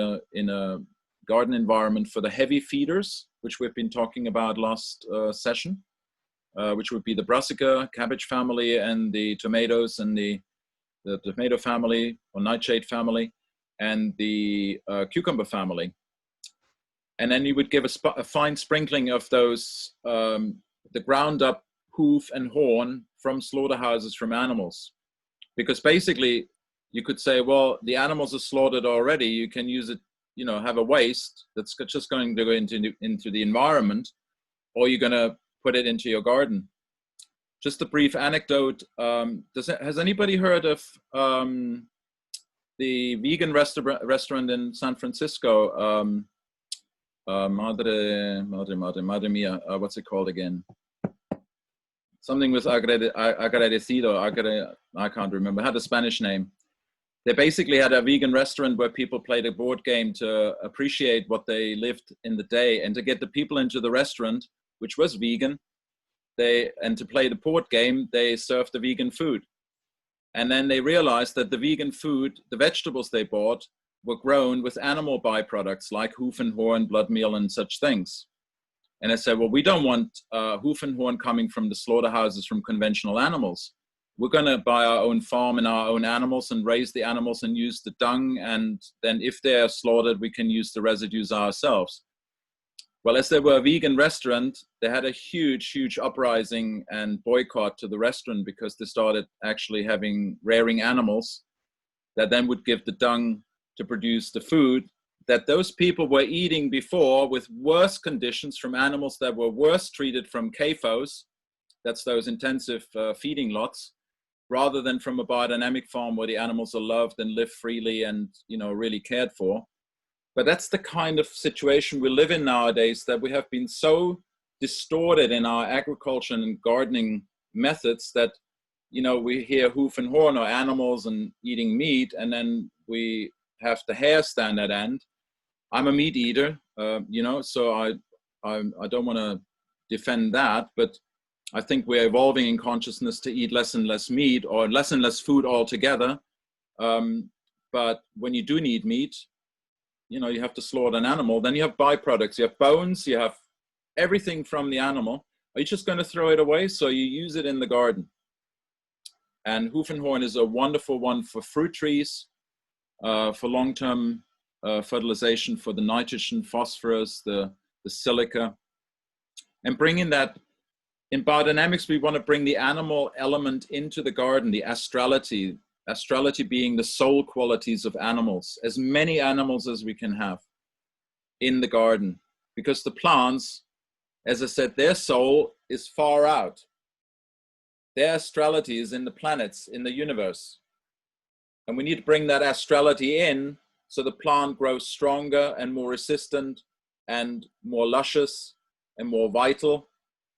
a garden environment for the heavy feeders, which we've been talking about last session, which would be the brassica cabbage family and the tomatoes and the tomato family or nightshade family and the cucumber family. And then you would give a fine sprinkling of those, the ground up hoof and horn from slaughterhouses from animals. Because basically you could say, well, the animals are slaughtered already. You can use it, you know, have a waste that's just going to go into the environment, or you're going to put it into your garden. Just a brief anecdote. Has anybody heard of the vegan restaurant in San Francisco? Madre mia, what's it called again? Something with agradecido, I can't remember. It had a Spanish name. They basically had a vegan restaurant where people played a board game to appreciate what they lived in the day, and to get the people into the restaurant, which was vegan, and to play the board game, they served the vegan food. And then they realized that the vegan food, the vegetables they bought, were grown with animal byproducts like hoof and horn, blood meal, and such things. And I said, well, we don't want hoof and horn coming from the slaughterhouses from conventional animals. We're going to buy our own farm and our own animals and raise the animals and use the dung. And then if they're slaughtered, we can use the residues ourselves. Well, as they were a vegan restaurant, they had a huge, huge uprising and boycott to the restaurant because they started actually rearing animals that then would give the dung to produce the food that those people were eating before, with worse conditions from animals that were worse treated from CAFOs, that's those intensive feeding lots, rather than from a biodynamic farm where the animals are loved and live freely and, you know, really cared for. But that's the kind of situation we live in nowadays, that we have been so distorted in our agriculture and gardening methods that, you know, we hear hoof and horn or animals and eating meat, and then we have the hair stand at end. I'm a meat eater, you know, so I don't want to defend that, but I think we're evolving in consciousness to eat less and less meat, or less and less food altogether. But when you do need meat, you know, you have to slaughter an animal, then you have byproducts, you have bones, you have everything from the animal. Are you just going to throw it away? So you use it in the garden. And hoof and horn is a wonderful one for fruit trees, for long-term fertilization, for the nitrogen, phosphorus, the silica. And bringing that, in biodynamics, we want to bring the animal element into the garden, the astrality being the soul qualities of animals, as many animals as we can have in the garden. Because the plants, as I said, their soul is far out. Their astrality is in the planets, in the universe. And we need to bring that astrality in so the plant grows stronger and more resistant and more luscious and more vital.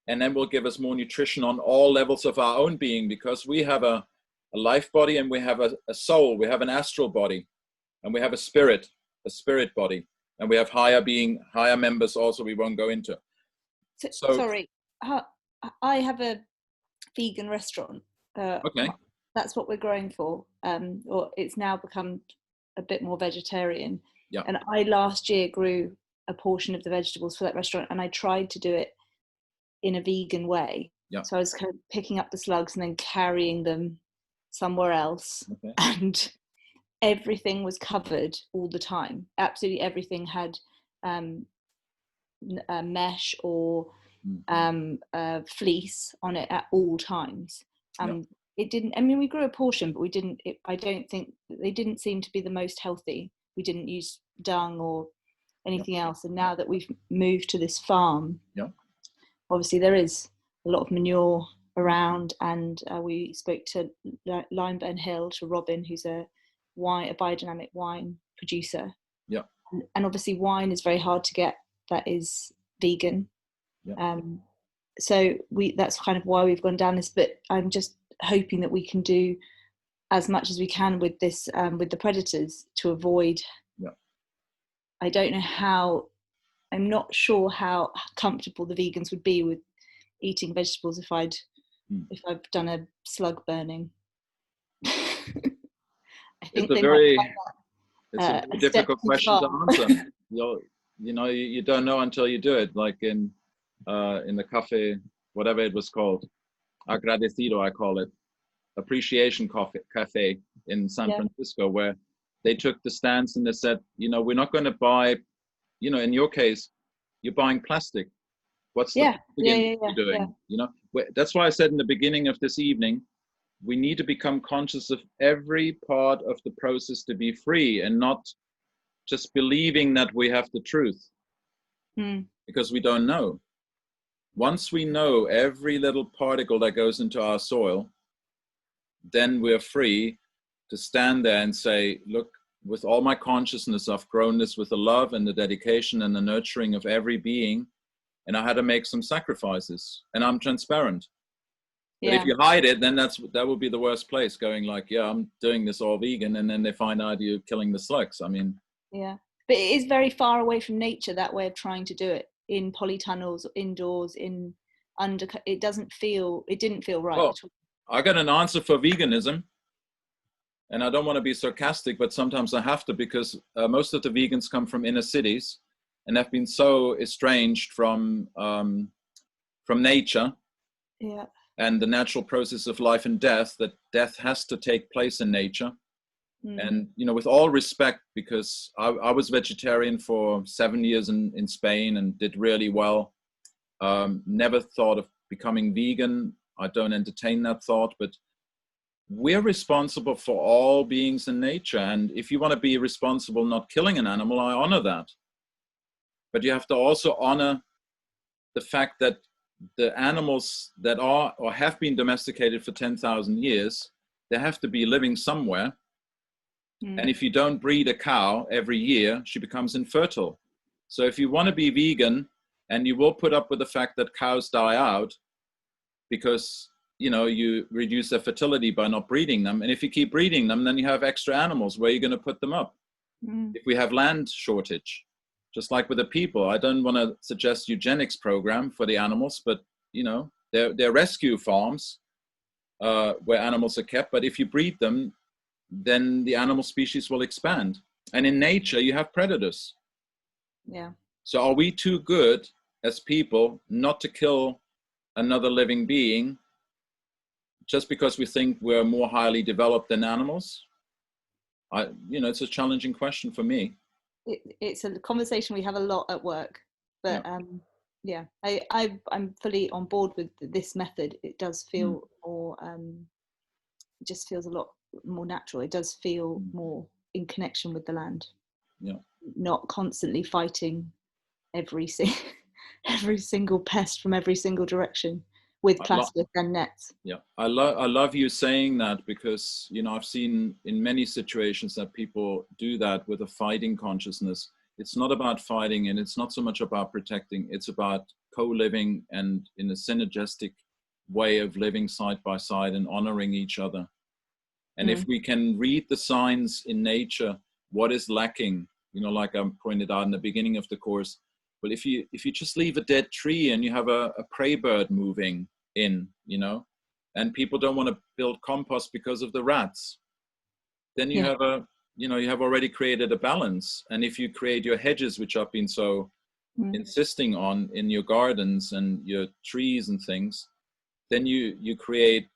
And then will give us more nutrition on all levels of our own being, because we have a life body and we have a soul, we have an astral body, and we have a spirit body, and we have higher members also we won't go into. So sorry, I have a vegan restaurant. Okay. That's what we're growing for, or it's now become a bit more vegetarian. Yeah. And I last year grew a portion of the vegetables for that restaurant, and I tried to do it in a vegan way. Yeah. So I was kind of picking up the slugs and then carrying them somewhere else. Okay. And everything was covered all the time. Absolutely everything had mesh or fleece on it at all times. It didn't, I mean, we grew a portion, but I don't think, they didn't seem to be the most healthy. We didn't use dung or anything else. And now that we've moved to this farm, obviously there is a lot of manure around, and we spoke to Limeburn Hill, to Robin, who's a biodynamic wine producer. Yeah. And obviously wine is very hard to get that is vegan. Yeah. So that's kind of why we've gone down this, but I'm just hoping that we can do as much as we can with this, with the predators, to avoid. I don't know how, I'm not sure how comfortable the vegans would be with eating vegetables if I've done a slug burning. I think it's a very difficult question to answer. You don't know until you do it. Like in the cafe, whatever it was called, agradecido, I call it, appreciation cafe in San Francisco, where they took the stance and they said, we're not going to buy, in your case, you're buying plastic. What's the you're doing? That's why I said in the beginning of this evening, we need to become conscious of every part of the process to be free, and not just believing that we have the truth, because we don't know. once we know every little particle that goes into our soil, then we're free to stand there and say, look, with all my consciousness, I've grown this with the love and the dedication and the nurturing of every being, and I had to make some sacrifices, and I'm transparent. But if you hide it, then that will be the worst place, going like, yeah, I'm doing this all vegan, and then they find out you're killing the slugs. I mean, yeah, but it is very far away from nature, that way of trying to do it, in polytunnels, indoors, in it didn't feel right. Well, I got an answer for veganism, and I don't want to be sarcastic, but sometimes I have to, because most of the vegans come from inner cities and have been so estranged from nature. Yeah. And the natural process of life and death, that death has to take place in nature. And, you know, with all respect, because I was vegetarian for 7 years in Spain and did really well. Never thought of becoming vegan. I don't entertain that thought, but we're responsible for all beings in nature. And if you want to be responsible not killing an animal, I honor that. But you have to also honor the fact that the animals that are or have been domesticated for 10,000 years, they have to be living somewhere. And if you don't breed a cow every year, she becomes infertile. So if you want to be vegan, and you will put up with the fact that cows die out because, you know, you reduce their fertility by not breeding them. And if you keep breeding them, then you have extra animals. Where are you going to put them up? If we have land shortage, just like with the people, I don't want to suggest eugenics program for the animals, but, you know, they're rescue farms where animals are kept. But if you breed them, then the animal species will expand. And in nature, you have predators. Yeah. So are we too good as people not to kill another living being just because we think we're more highly developed than animals? You know, it's a challenging question for me. It's a conversation we have a lot at work, but yeah, I'm fully on board with this method. It does feel more, it just feels a lot more natural. It does feel more in connection with the land. Yeah. Not constantly fighting every single pest from every single direction with plastic and nets. Yeah, I love you saying that, because, you know, I've seen in many situations that people do that with a fighting consciousness. It's not about fighting, and it's not so much about protecting. It's about co-living and in a synergistic way of living side by side and honoring each other. And if we can read the signs in nature, what is lacking, you know, like I pointed out in the beginning of the course, well, if you just leave a dead tree and you have a prey bird moving in, you know, and people don't want to build compost because of the rats, then you have you have already created a balance. And if you create your hedges, which I've been so insisting on in your gardens and your trees and things, then you create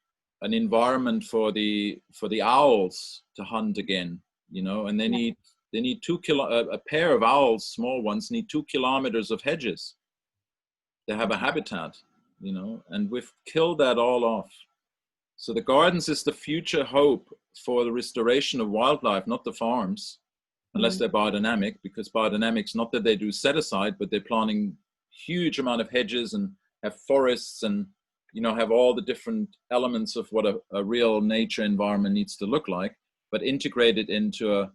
an environment for the owls to hunt again, you know, and they need a pair of owls, small ones, need 2 kilometers of hedges. They have a habitat, you know, and we've killed that all off. So the gardens is the future hope for the restoration of wildlife, not the farms, unless they're biodynamic, because biodynamics, not that they do set aside, but they're planting huge amount of hedges and have forests and, you know, have all the different elements of what a real nature environment needs to look like, but integrated into a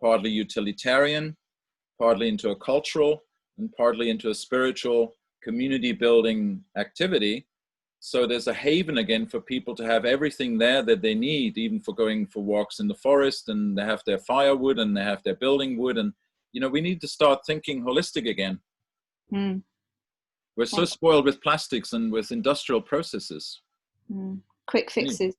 partly utilitarian, partly into a cultural, and partly into a spiritual community building activity. So there's a haven again for people to have everything there that they need, even for going for walks in the forest, and they have their firewood and they have their building wood. And, you know, we need to start thinking holistic again. We're so spoiled with plastics and with industrial processes. Quick fixes.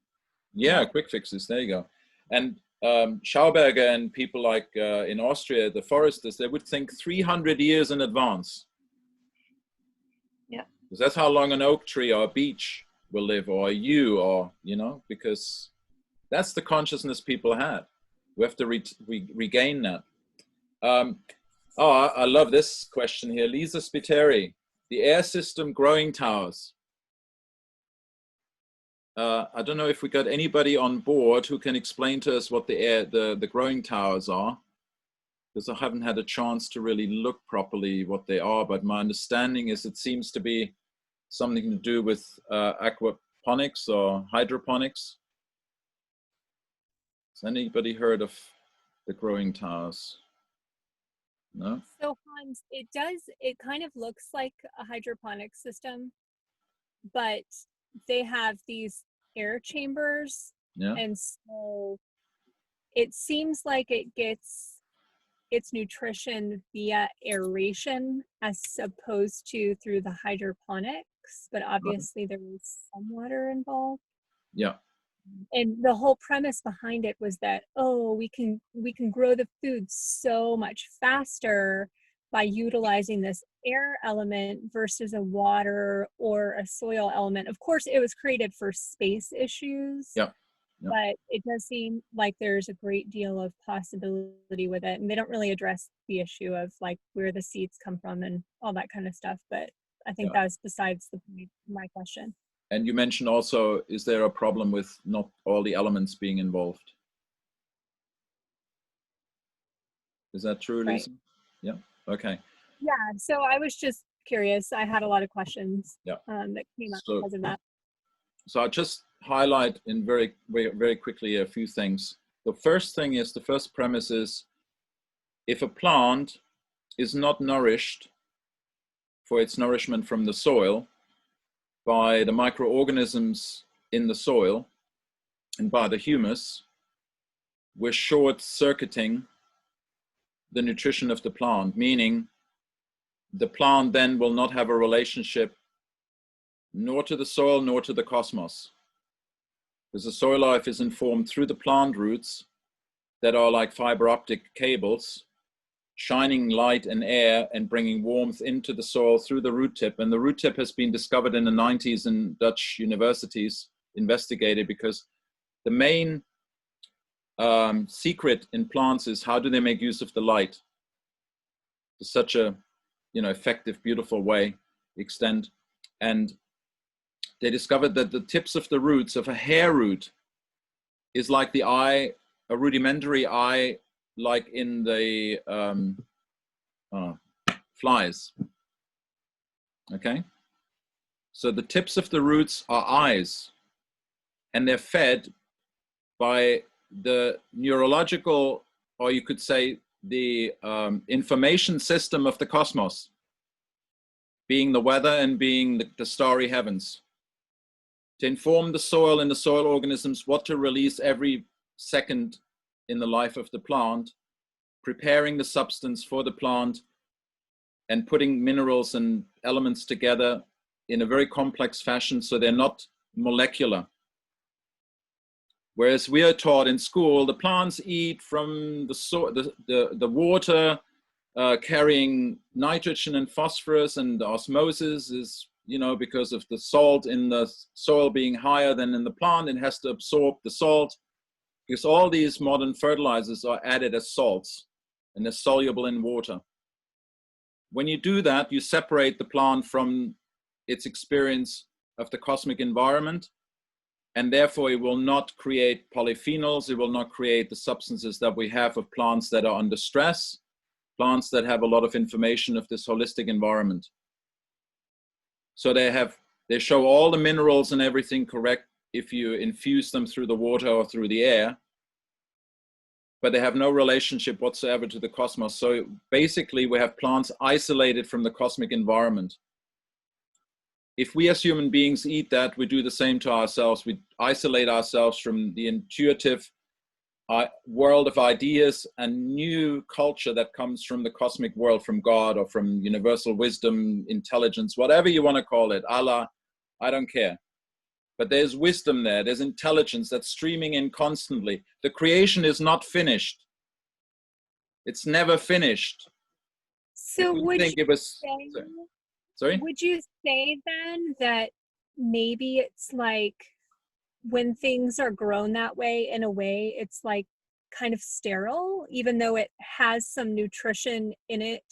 Yeah, quick fixes. There you go. And Schauberger and people like in Austria, the foresters, they would think 300 years in advance. Yeah. Because that's how long an oak tree or a beech will live, or a yew, or, you know, because that's the consciousness people had. We have to regain that. I love this question here. Lisa Spiteri, the air system growing towers. I don't know if we got anybody on board who can explain to us what the growing towers are, because I haven't had a chance to really look properly what they are, but my understanding is it seems to be something to do with aquaponics or hydroponics? Has anybody heard of the growing towers? No? So Hans, it kind of looks like a hydroponic system, but they have these air chambers. Yeah. And so it seems like it gets its nutrition via aeration as opposed to through the hydroponics, but obviously there is some water involved. Yeah. And the whole premise behind it was that, oh, we can grow the food so much faster by utilizing this air element versus a water or a soil element. Of course, it was created for space issues. Yeah. Yep. But it does seem like there's a great deal of possibility with it. And they don't really address the issue of like where the seeds come from and all that kind of stuff. But I think that was besides the point of my question. And you mentioned also, is there a problem with not all the elements being involved? Is that true, Lisa? Right. Yeah, okay. Yeah, so I was just curious. I had a lot of questions that came up because of that. So I'll just highlight in very quickly a few things. The first thing is, the first premise is, if a plant is not nourished for its nourishment from the soil by the microorganisms in the soil and by the humus, we're short-circuiting the nutrition of the plant, meaning the plant then will not have a relationship nor to the soil nor to the cosmos. Because the soil life is informed through the plant roots that are like fiber optic cables, shining light and air and bringing warmth into the soil through the root tip. And the root tip has been discovered in the 90s in Dutch universities, investigated, because the main secret in plants is how do they make use of the light to such a effective, beautiful way, extent. And they discovered that the tips of the roots of a hair root is like the eye, a rudimentary eye, like in the flies. Okay? So the tips of the roots are eyes, and they're fed by the neurological, or you could say the information system of the cosmos, being the weather and being the starry heavens, to inform the soil and the soil organisms what to release every second in the life of the plant, preparing the substance for the plant and putting minerals and elements together in a very complex fashion so they're not molecular. Whereas we are taught in school, the plants eat from the water carrying nitrogen and phosphorus, and the osmosis is, because of the salt in the soil being higher than in the plant, it has to absorb the salt, because all these modern fertilizers are added as salts and they're soluble in water. When you do that, you separate the plant from its experience of the cosmic environment, and therefore it will not create polyphenols, it will not create the substances that we have of plants that are under stress, plants that have a lot of information of this holistic environment. So they show all the minerals and everything correct if you infuse them through the water or through the air, but they have no relationship whatsoever to the cosmos. So basically we have plants isolated from the cosmic environment. If we as human beings eat that, we do the same to ourselves. We isolate ourselves from the intuitive world of ideas and new culture that comes from the cosmic world, from God or from universal wisdom, intelligence, whatever you want to call it, Allah, I don't care. But there's wisdom there, there's intelligence that's streaming in constantly. The creation is not finished. It's never finished. So would you say then that maybe it's like when things are grown that way, in a way, it's like kind of sterile, even though it has some nutrition in it,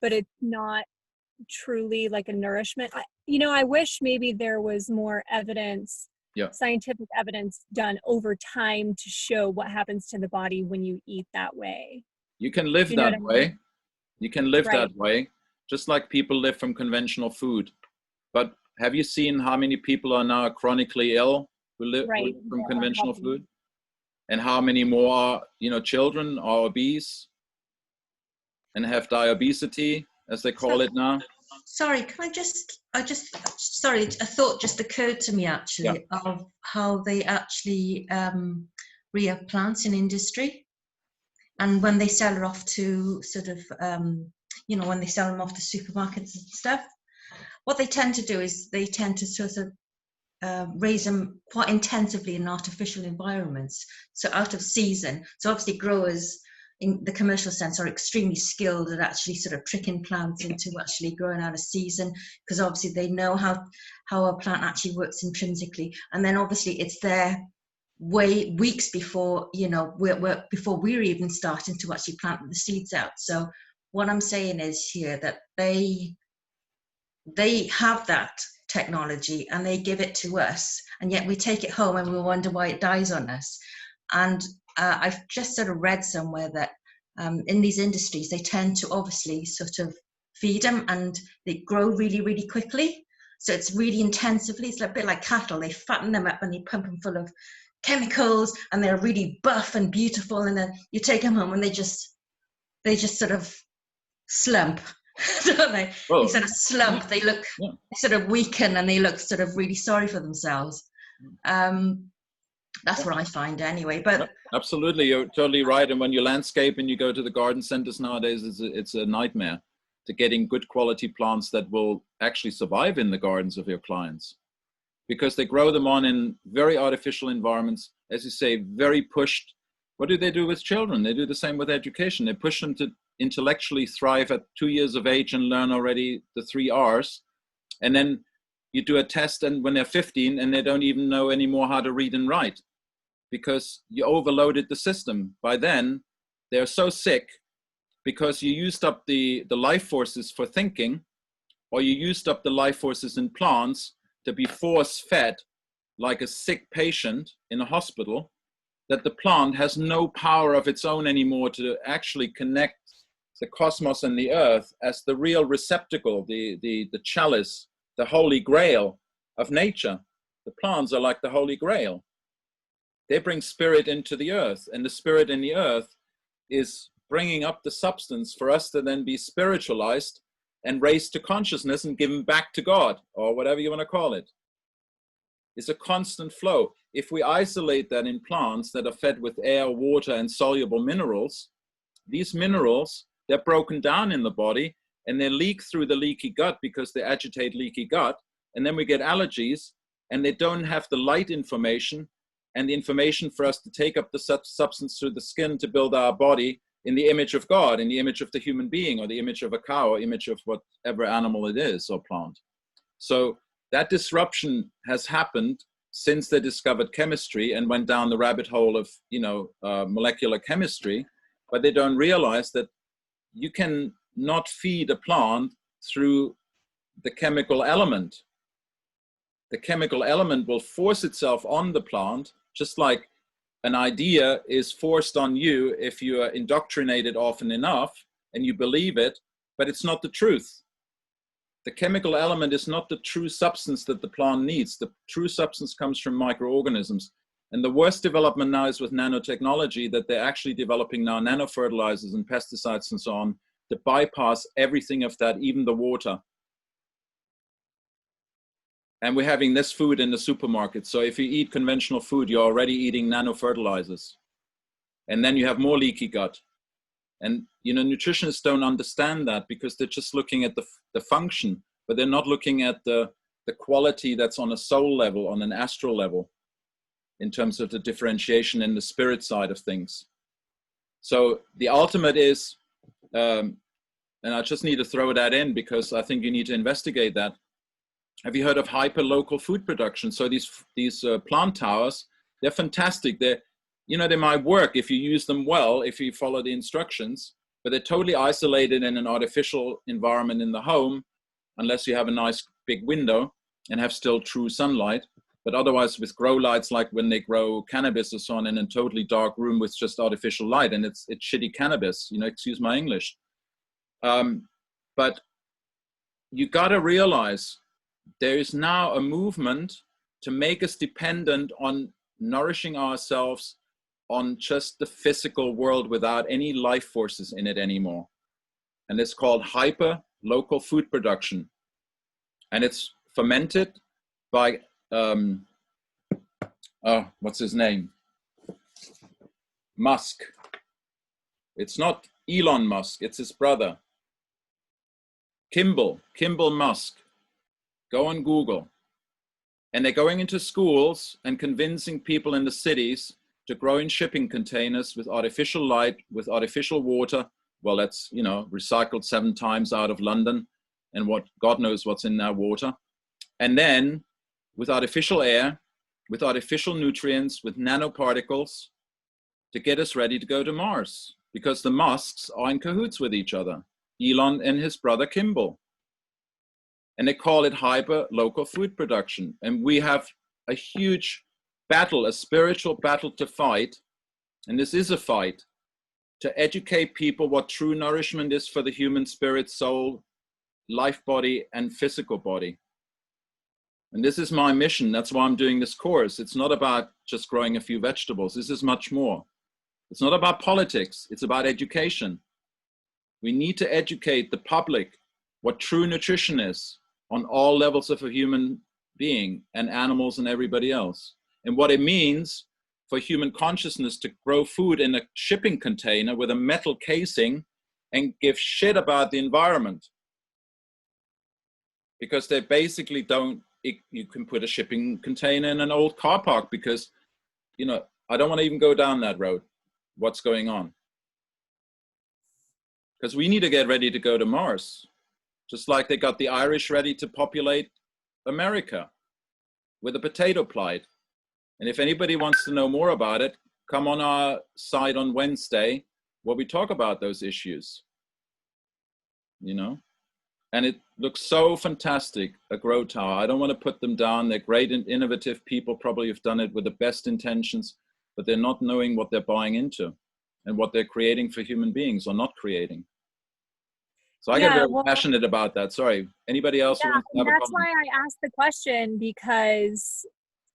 but it's not truly like a nourishment? I wish maybe there was more evidence, scientific evidence done over time to show what happens to the body when you eat that way. You can live that way. You can live that way, just like people live from conventional food. But have you seen how many people are now chronically ill who live Right. from Yeah, conventional healthy. food? And how many more are, you know, children are obese and have diabesity, as they call it now? Sorry, can sorry, a thought just occurred to me actually, of how they actually re-up plants in industry. And when they sell it off to sort of, you know, when they sell them off to supermarkets and stuff, what they tend to do is they tend to sort of raise them quite intensively in artificial environments, so out of season. So obviously growers in the commercial sense are extremely skilled at actually sort of tricking plants into actually growing out of season, because obviously they know how a plant actually works intrinsically, and then obviously it's there weeks before, you know, before we're even starting to actually plant the seeds out. So what I'm saying is here that they have that technology and they give it to us, and yet we take it home and we wonder why it dies on us. And I've just sort of read somewhere that in these industries they tend to obviously sort of feed them and they grow really, really quickly. So it's really intensively, it's a bit like cattle. They fatten them up and they pump them full of chemicals and they're really buff and beautiful, and then you take them home and they just sort of slump. Don't they? Well, they sort of slump, they look they sort of weaken and they look sort of really sorry for themselves. That's what I find anyway. But absolutely, you're totally right. And when you landscape and you go to the garden centers nowadays, it's a nightmare to getting good quality plants that will actually survive in the gardens of your clients, because they grow them on in very artificial environments, as you say, very pushed. What do they do with children? They do the same with education. They push them to intellectually thrive at 2 years of age and learn already the 3 R's. And then you do a test and when they're 15 and they don't even know anymore how to read and write, because you overloaded the system. By then, they're so sick because you used up the life forces for thinking, or you used up the life forces in plants to be force-fed like a sick patient in a hospital, that the plant has no power of its own anymore to actually connect the cosmos and the earth as the real receptacle, the chalice, the holy grail of nature. The plants are like the holy grail. They bring spirit into the earth, and the spirit in the earth is bringing up the substance for us to then be spiritualized and raised to consciousness and given back to God, or whatever you want to call it. It's a constant flow. If we isolate that in plants that are fed with air, water, and soluble minerals, these minerals, they're broken down in the body and they leak through the leaky gut because they agitate leaky gut. And then we get allergies, and they don't have the light information and the information for us to take up the substance through the skin to build our body in the image of God, in the image of the human being, or the image of a cow, or image of whatever animal it is or plant. So that disruption has happened since they discovered chemistry and went down the rabbit hole of, you know, molecular chemistry, but they don't realize that you can not feed a plant through the chemical element. The chemical element will force itself on the plant, just like an idea is forced on you if you are indoctrinated often enough and you believe it, but it's not the truth. The chemical element is not the true substance that the plant needs. The true substance comes from microorganisms. And the worst development now is with nanotechnology, that they're actually developing now nanofertilizers and pesticides and so on to bypass everything of that, even the water. And we're having this food in the supermarket. So if you eat conventional food, you're already eating nanofertilizers. And then you have more leaky gut. And, you know, nutritionists don't understand that because they're just looking at the function, but they're not looking at the quality that's on a soul level, on an astral level, in terms of the differentiation in the spirit side of things. So the ultimate is, and I just need to throw that in because I think you need to investigate that. Have you heard of hyper-local food production? So these plant towers, they're fantastic. They're, you know, they might work if you use them well, if you follow the instructions, but they're totally isolated in an artificial environment in the home, unless you have a nice big window and have still true sunlight. But otherwise with grow lights, like when they grow cannabis or so on in a totally dark room with just artificial light, and it's shitty cannabis, you know, excuse my English. But you gotta realize there is now a movement to make us dependent on nourishing ourselves on just the physical world without any life forces in it anymore. And it's called hyper local food production. And it's fermented by, what's his name? Musk. It's not Elon Musk, it's his brother. Kimball Musk. Go on Google. And they're going into schools and convincing people in the cities to grow in shipping containers with artificial light, with artificial water. Well, that's, you know, recycled 7 times out of London, and what God knows what's in that water. And then with artificial air, with artificial nutrients, with nanoparticles, to get us ready to go to Mars, because the Musks are in cahoots with each other, Elon and his brother Kimball. And they call it hyper local food production. And we have a huge battle, a spiritual battle to fight. And this is a fight to educate people what true nourishment is for the human spirit, soul, life body, and physical body. And this is my mission. That's why I'm doing this course. It's not about just growing a few vegetables. This is much more. It's not about politics. It's about education. We need to educate the public what true nutrition is on all levels of a human being and animals and everybody else. And what it means for human consciousness to grow food in a shipping container with a metal casing and give shit about the environment. Because they basically don't, you can put a shipping container in an old car park because, you know, I don't want to even go down that road. What's going on? Because we need to get ready to go to Mars. Just like they got the Irish ready to populate America with a potato plight. And if anybody wants to know more about it, come on our site on Wednesday where we talk about those issues, you know? And it looks so fantastic, a grow tower. I don't want to put them down. They're great and innovative people, probably have done it with the best intentions, but they're not knowing what they're buying into and what they're creating for human beings or not creating. So I get very passionate about that. Sorry, anybody else who wants to have a comment? That's why I asked the question, because,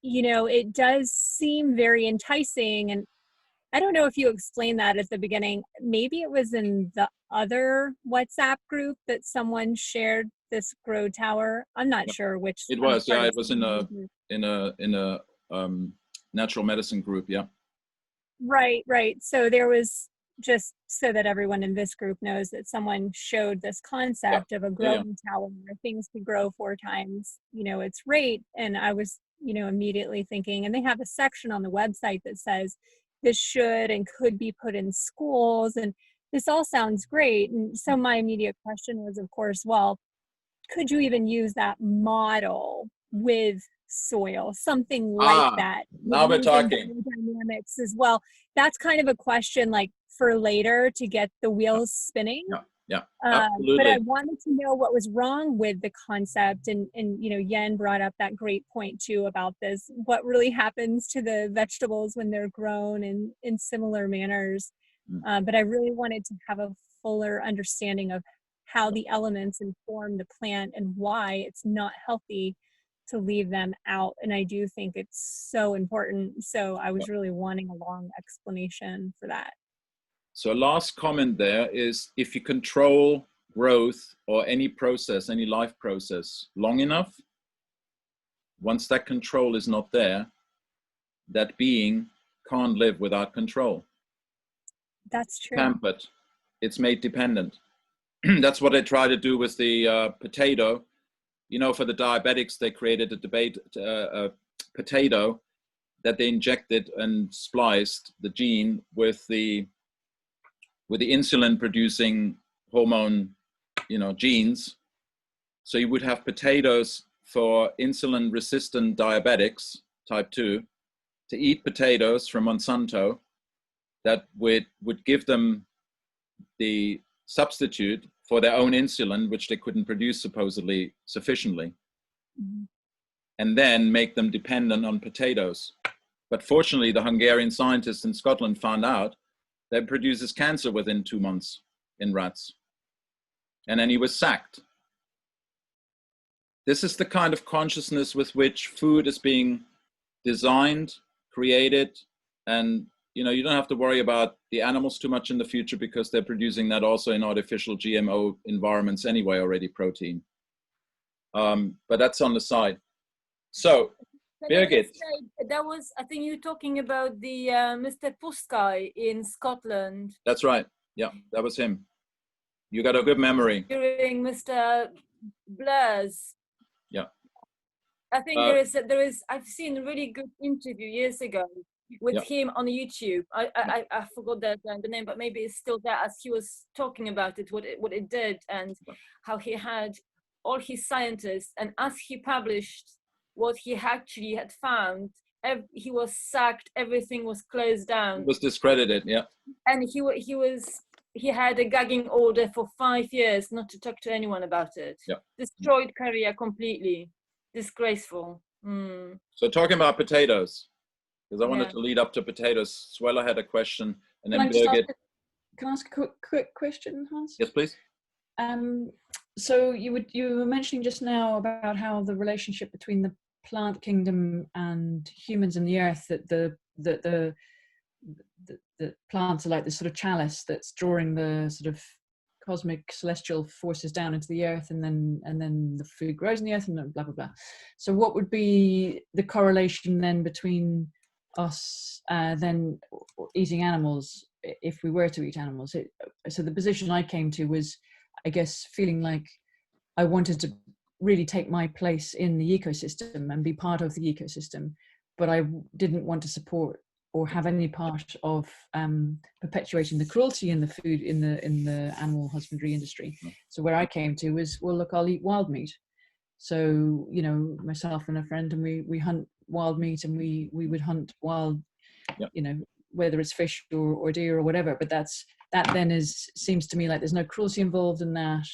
you know, it does seem very enticing. And I don't know if you explained that at the beginning. Maybe it was in the other WhatsApp group that someone shared this grow tower. I'm not sure which. It was, yeah, it was in a natural medicine group, yeah. Right. So there was, just so that everyone in this group knows, that someone showed this concept of a growing tower where things could grow 4 times, you know, its rate. And I was, you know, immediately thinking, and they have a section on the website that says this should and could be put in schools, and this all sounds great. And so my immediate question was, of course, well, could you even use that model with soil, something like that? Now we're talking. Dynamics as well. That's kind of a question like for later to get the wheels spinning. Yeah, absolutely. But I wanted to know what was wrong with the concept, and you know, Yen brought up that great point too about this. What really happens to the vegetables when they're grown in similar manners? But I really wanted to have a fuller understanding of how the elements inform the plant and why it's not healthy to leave them out. And I do think it's so important. So I was really wanting a long explanation for that. So last comment there is, if you control growth or any process, any life process long enough, once that control is not there, that being can't live without control. That's true. Pampered, it's made dependent. That's what they try to do with the potato. You know, for the diabetics, they created a potato that they injected and spliced the gene with the insulin producing hormone, you know, genes. So you would have potatoes for insulin resistant diabetics, type 2, to eat potatoes from Monsanto that would give them the substitute for their own insulin, which they couldn't produce supposedly sufficiently, and then make them dependent on potatoes. But fortunately, the Hungarian scientists in Scotland found out that produces cancer within 2 months in rats. And then he was sacked. this is the kind of consciousness with which food is being designed, created, and you don't have to worry about the animals too much in the future because they're producing that also in artificial GMO environments anyway, already protein. But that's on the side. So, Birgit. That was, I think you're talking about the Mr. Puskai in Scotland. That's right. Yeah, that was him. You got a good memory. During Mr. Blair's. Yeah. I think there is. I've seen a really good interview years ago with him on YouTube. I forgot the name, but maybe it's still there, as he was talking about it, what it did, and how he had all his scientists, and as he published what he actually had found, he was sacked. Everything was closed down. He was discredited. Yeah. And he had a gagging order for 5 years not to talk to anyone about it. Yeah. Destroyed career completely. Disgraceful. So talking about potatoes, because I wanted to lead up to potatoes. Suella had a question, and then Birgit. Can I ask a quick question, Hans? Yes, please. So you were mentioning just now about how the relationship between the plant kingdom and humans and the earth, that the plants are like this sort of chalice that's drawing the sort of cosmic celestial forces down into the earth, and then the food grows in the earth, and blah blah blah. So what would be the correlation then between us then eating animals, if we were to eat animals? So the position I came to was, I guess, feeling like I wanted to really take my place in the ecosystem and be part of the ecosystem, but I didn't want to support or have any part of perpetuating the cruelty in the food, in the animal husbandry industry. So where I came to was, well, look, I'll eat wild meat. So, myself and a friend, and we hunt wild meat, and we would hunt wild, whether it's fish or deer or whatever. But that then seems to me like there's no cruelty involved in that.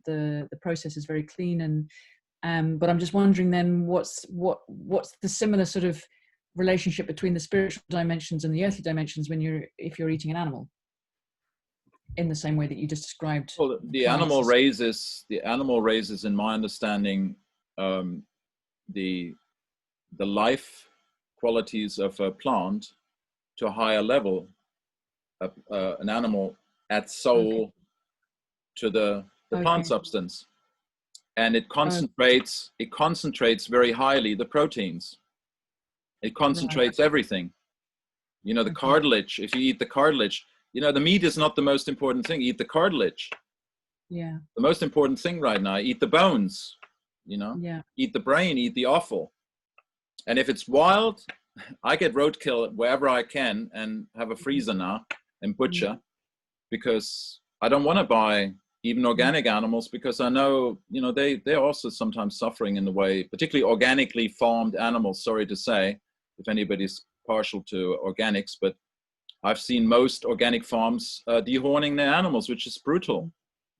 The process is very clean, and but I'm just wondering then what's the similar sort of relationship between the spiritual dimensions and the earthly dimensions if you're eating an animal, in the same way that you just described. Well, the animal raises, in my understanding, the life qualities of a plant to a higher level. An animal adds soul to the plant substance, and it concentrates very highly the proteins. It concentrates everything. The cartilage, if you eat the cartilage, the meat is not the most important thing. Eat the cartilage. Yeah. The most important thing right now, eat the bones, eat the brain, eat the offal. And if it's wild, I get roadkill wherever I can and have a freezer now and butcher, because I don't want to buy even organic animals, because I know, they're also sometimes suffering in the way, particularly organically farmed animals, sorry to say, if anybody's partial to organics, but I've seen most organic farms dehorning their animals, which is brutal.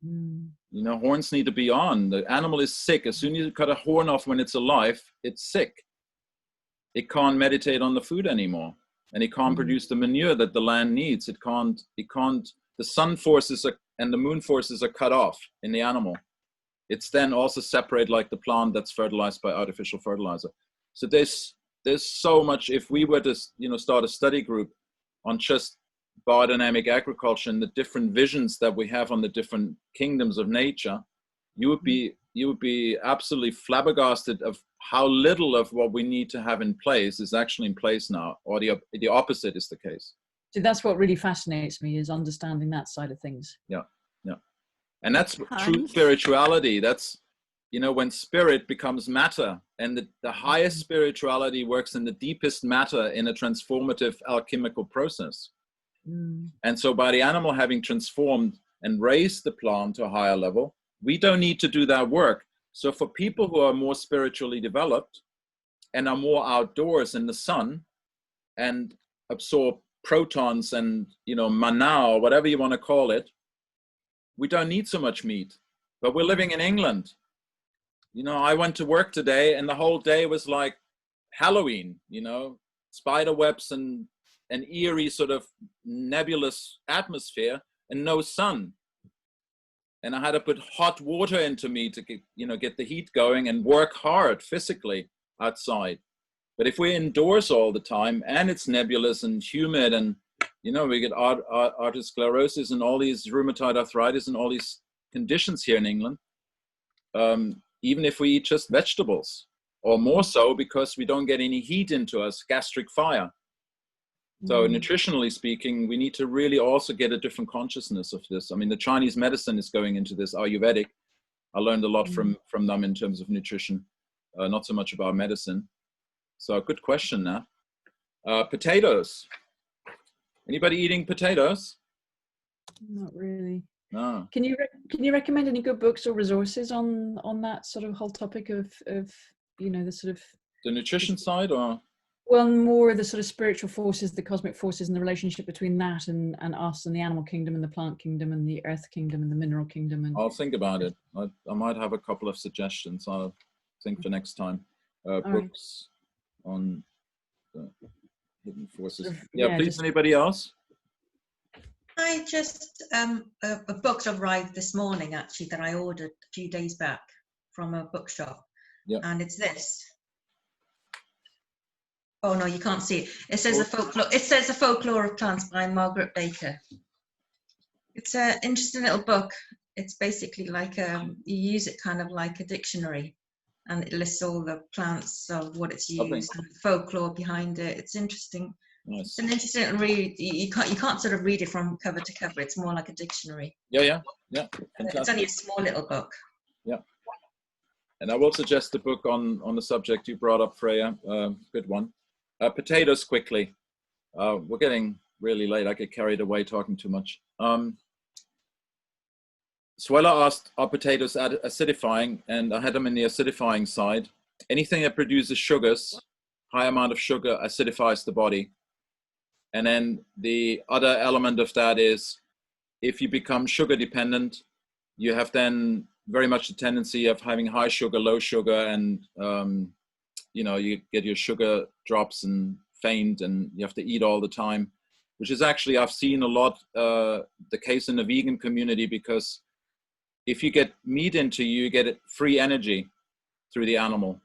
Horns need to be on. The animal is sick. As soon as you cut a horn off when it's alive, it's sick. It can't meditate on the food anymore, and it can't produce the manure that the land needs. It can't, the sun forces and the moon forces are cut off in the animal. It's then also separate like the plant that's fertilized by artificial fertilizer. So there's so much. If we were to start a study group on just biodynamic agriculture and the different visions that we have on the different kingdoms of nature, you would be absolutely flabbergasted of how little of what we need to have in place is actually in place now, or the opposite is the case. So that's what really fascinates me, is understanding that side of things. Yeah. And that's true spirituality. That's, when spirit becomes matter, and the highest spirituality works in the deepest matter in a transformative alchemical process. And so by the animal having transformed and raised the plant to a higher level, we don't need to do that work. So for people who are more spiritually developed and are more outdoors in the sun and absorb protons and, mana, or whatever you want to call it, we don't need so much meat. But we're living in England. I went to work today, and the whole day was like Halloween, spider webs and an eerie sort of nebulous atmosphere and no sun. and I had to put hot water into me to get, get the heat going and work hard physically outside. But if we're indoors all the time and it's nebulous and humid and, we get arteriosclerosis and all these rheumatoid arthritis and all these conditions here in England, even if we eat just vegetables, or more so because we don't get any heat into us, gastric fire. So nutritionally speaking, we need to really also get a different consciousness of this. I mean, the Chinese medicine is going into this, Ayurvedic. I learned a lot from them in terms of nutrition, not so much about medicine. So good question now. Potatoes. Anybody eating potatoes? Not really. No. Can you recommend any good books or resources on that sort of whole topic of the sort of the nutrition side, or? Well, more the sort of spiritual forces, the cosmic forces, and the relationship between that and us and the animal kingdom and the plant kingdom and the earth kingdom and the mineral kingdom. And I'll think about it. I might have a couple of suggestions. I'll think for next time. Books on the hidden forces. Please, anybody else? I just a book arrived this morning actually that I ordered a few days back from a bookshop. Yeah. And it's this. Oh no, you can't see it. It says a folklore. It says A Folklore of Plants by Margaret Baker. It's an interesting little book. It's basically like you use it kind of like a dictionary, and it lists all the plants of what it's used and the folklore behind it. It's interesting. Nice. It's an interesting read. You can't sort of read it from cover to cover. It's more like a dictionary. Yeah. It's only a small little book. Yeah. And I will suggest a book on the subject you brought up, Freya. Good one. Potatoes quickly. We're getting really late. I get carried away talking too much. Swella asked, are potatoes acidifying? And I had them in the acidifying side. Anything that produces sugars, high amount of sugar, acidifies the body. And then the other element of that is, if you become sugar dependent, you have then very much the tendency of having high sugar, low sugar, and you get your sugar drops and faint, and you have to eat all the time, which is actually, I've seen a lot the case in the vegan community, because if you get meat into you, you get free energy through the animal.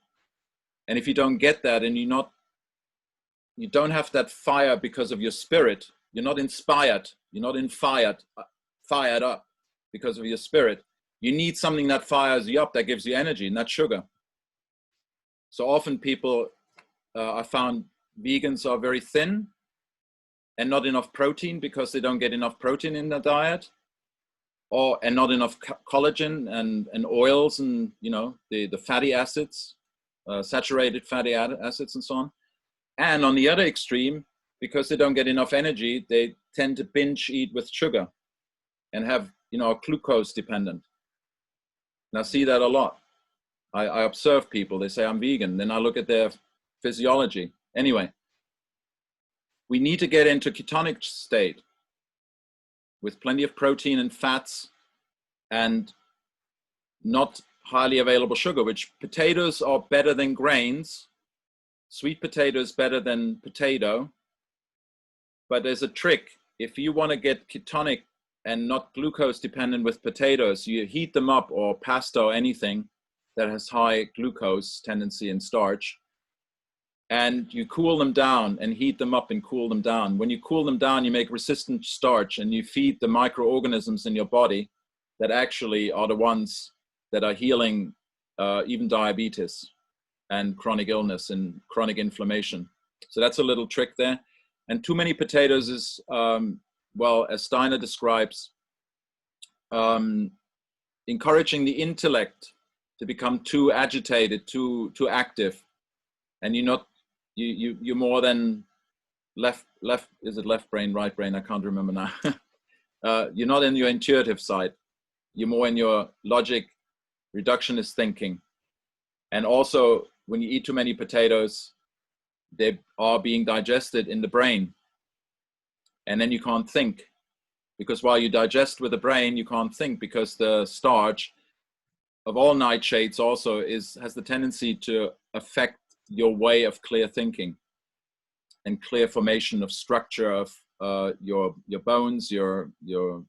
And if you don't get that, and you don't have that fire because of your spirit, you're not inspired, you're not fired up because of your spirit. You need something that fires you up, that gives you energy, and that's sugar. So often people, I found vegans are very thin and not enough protein because they don't get enough protein in their diet, and not enough collagen and oils and, the fatty acids, saturated fatty acids and so on. And on the other extreme, because they don't get enough energy, they tend to binge eat with sugar and have, glucose dependent. And I see that a lot. I observe people, they say, I'm vegan. Then I look at their physiology. Anyway, we need to get into ketonic state with plenty of protein and fats and not highly available sugar, which potatoes are better than grains. Sweet potato is better than potato. But there's a trick. If you want to get ketonic and not glucose dependent with potatoes, you heat them up, or pasta or anything that has high glucose tendency and starch, and you cool them down and heat them up and cool them down. When you cool them down, you make resistant starch, and you feed the microorganisms in your body that actually are the ones that are healing even diabetes and chronic illness and chronic inflammation. So that's a little trick there. And too many potatoes is, as Steiner describes, encouraging the intellect to become too agitated, too active, and you're more than left. Is it left brain, right brain? I can't remember now. You're not in your intuitive side. You're more in your logic, reductionist thinking. And also, when you eat too many potatoes, they are being digested in the brain, and then you can't think, because while you digest with the brain, you can't think, because the starch of all nightshades also has the tendency to affect your way of clear thinking and clear formation of structure of your bones, your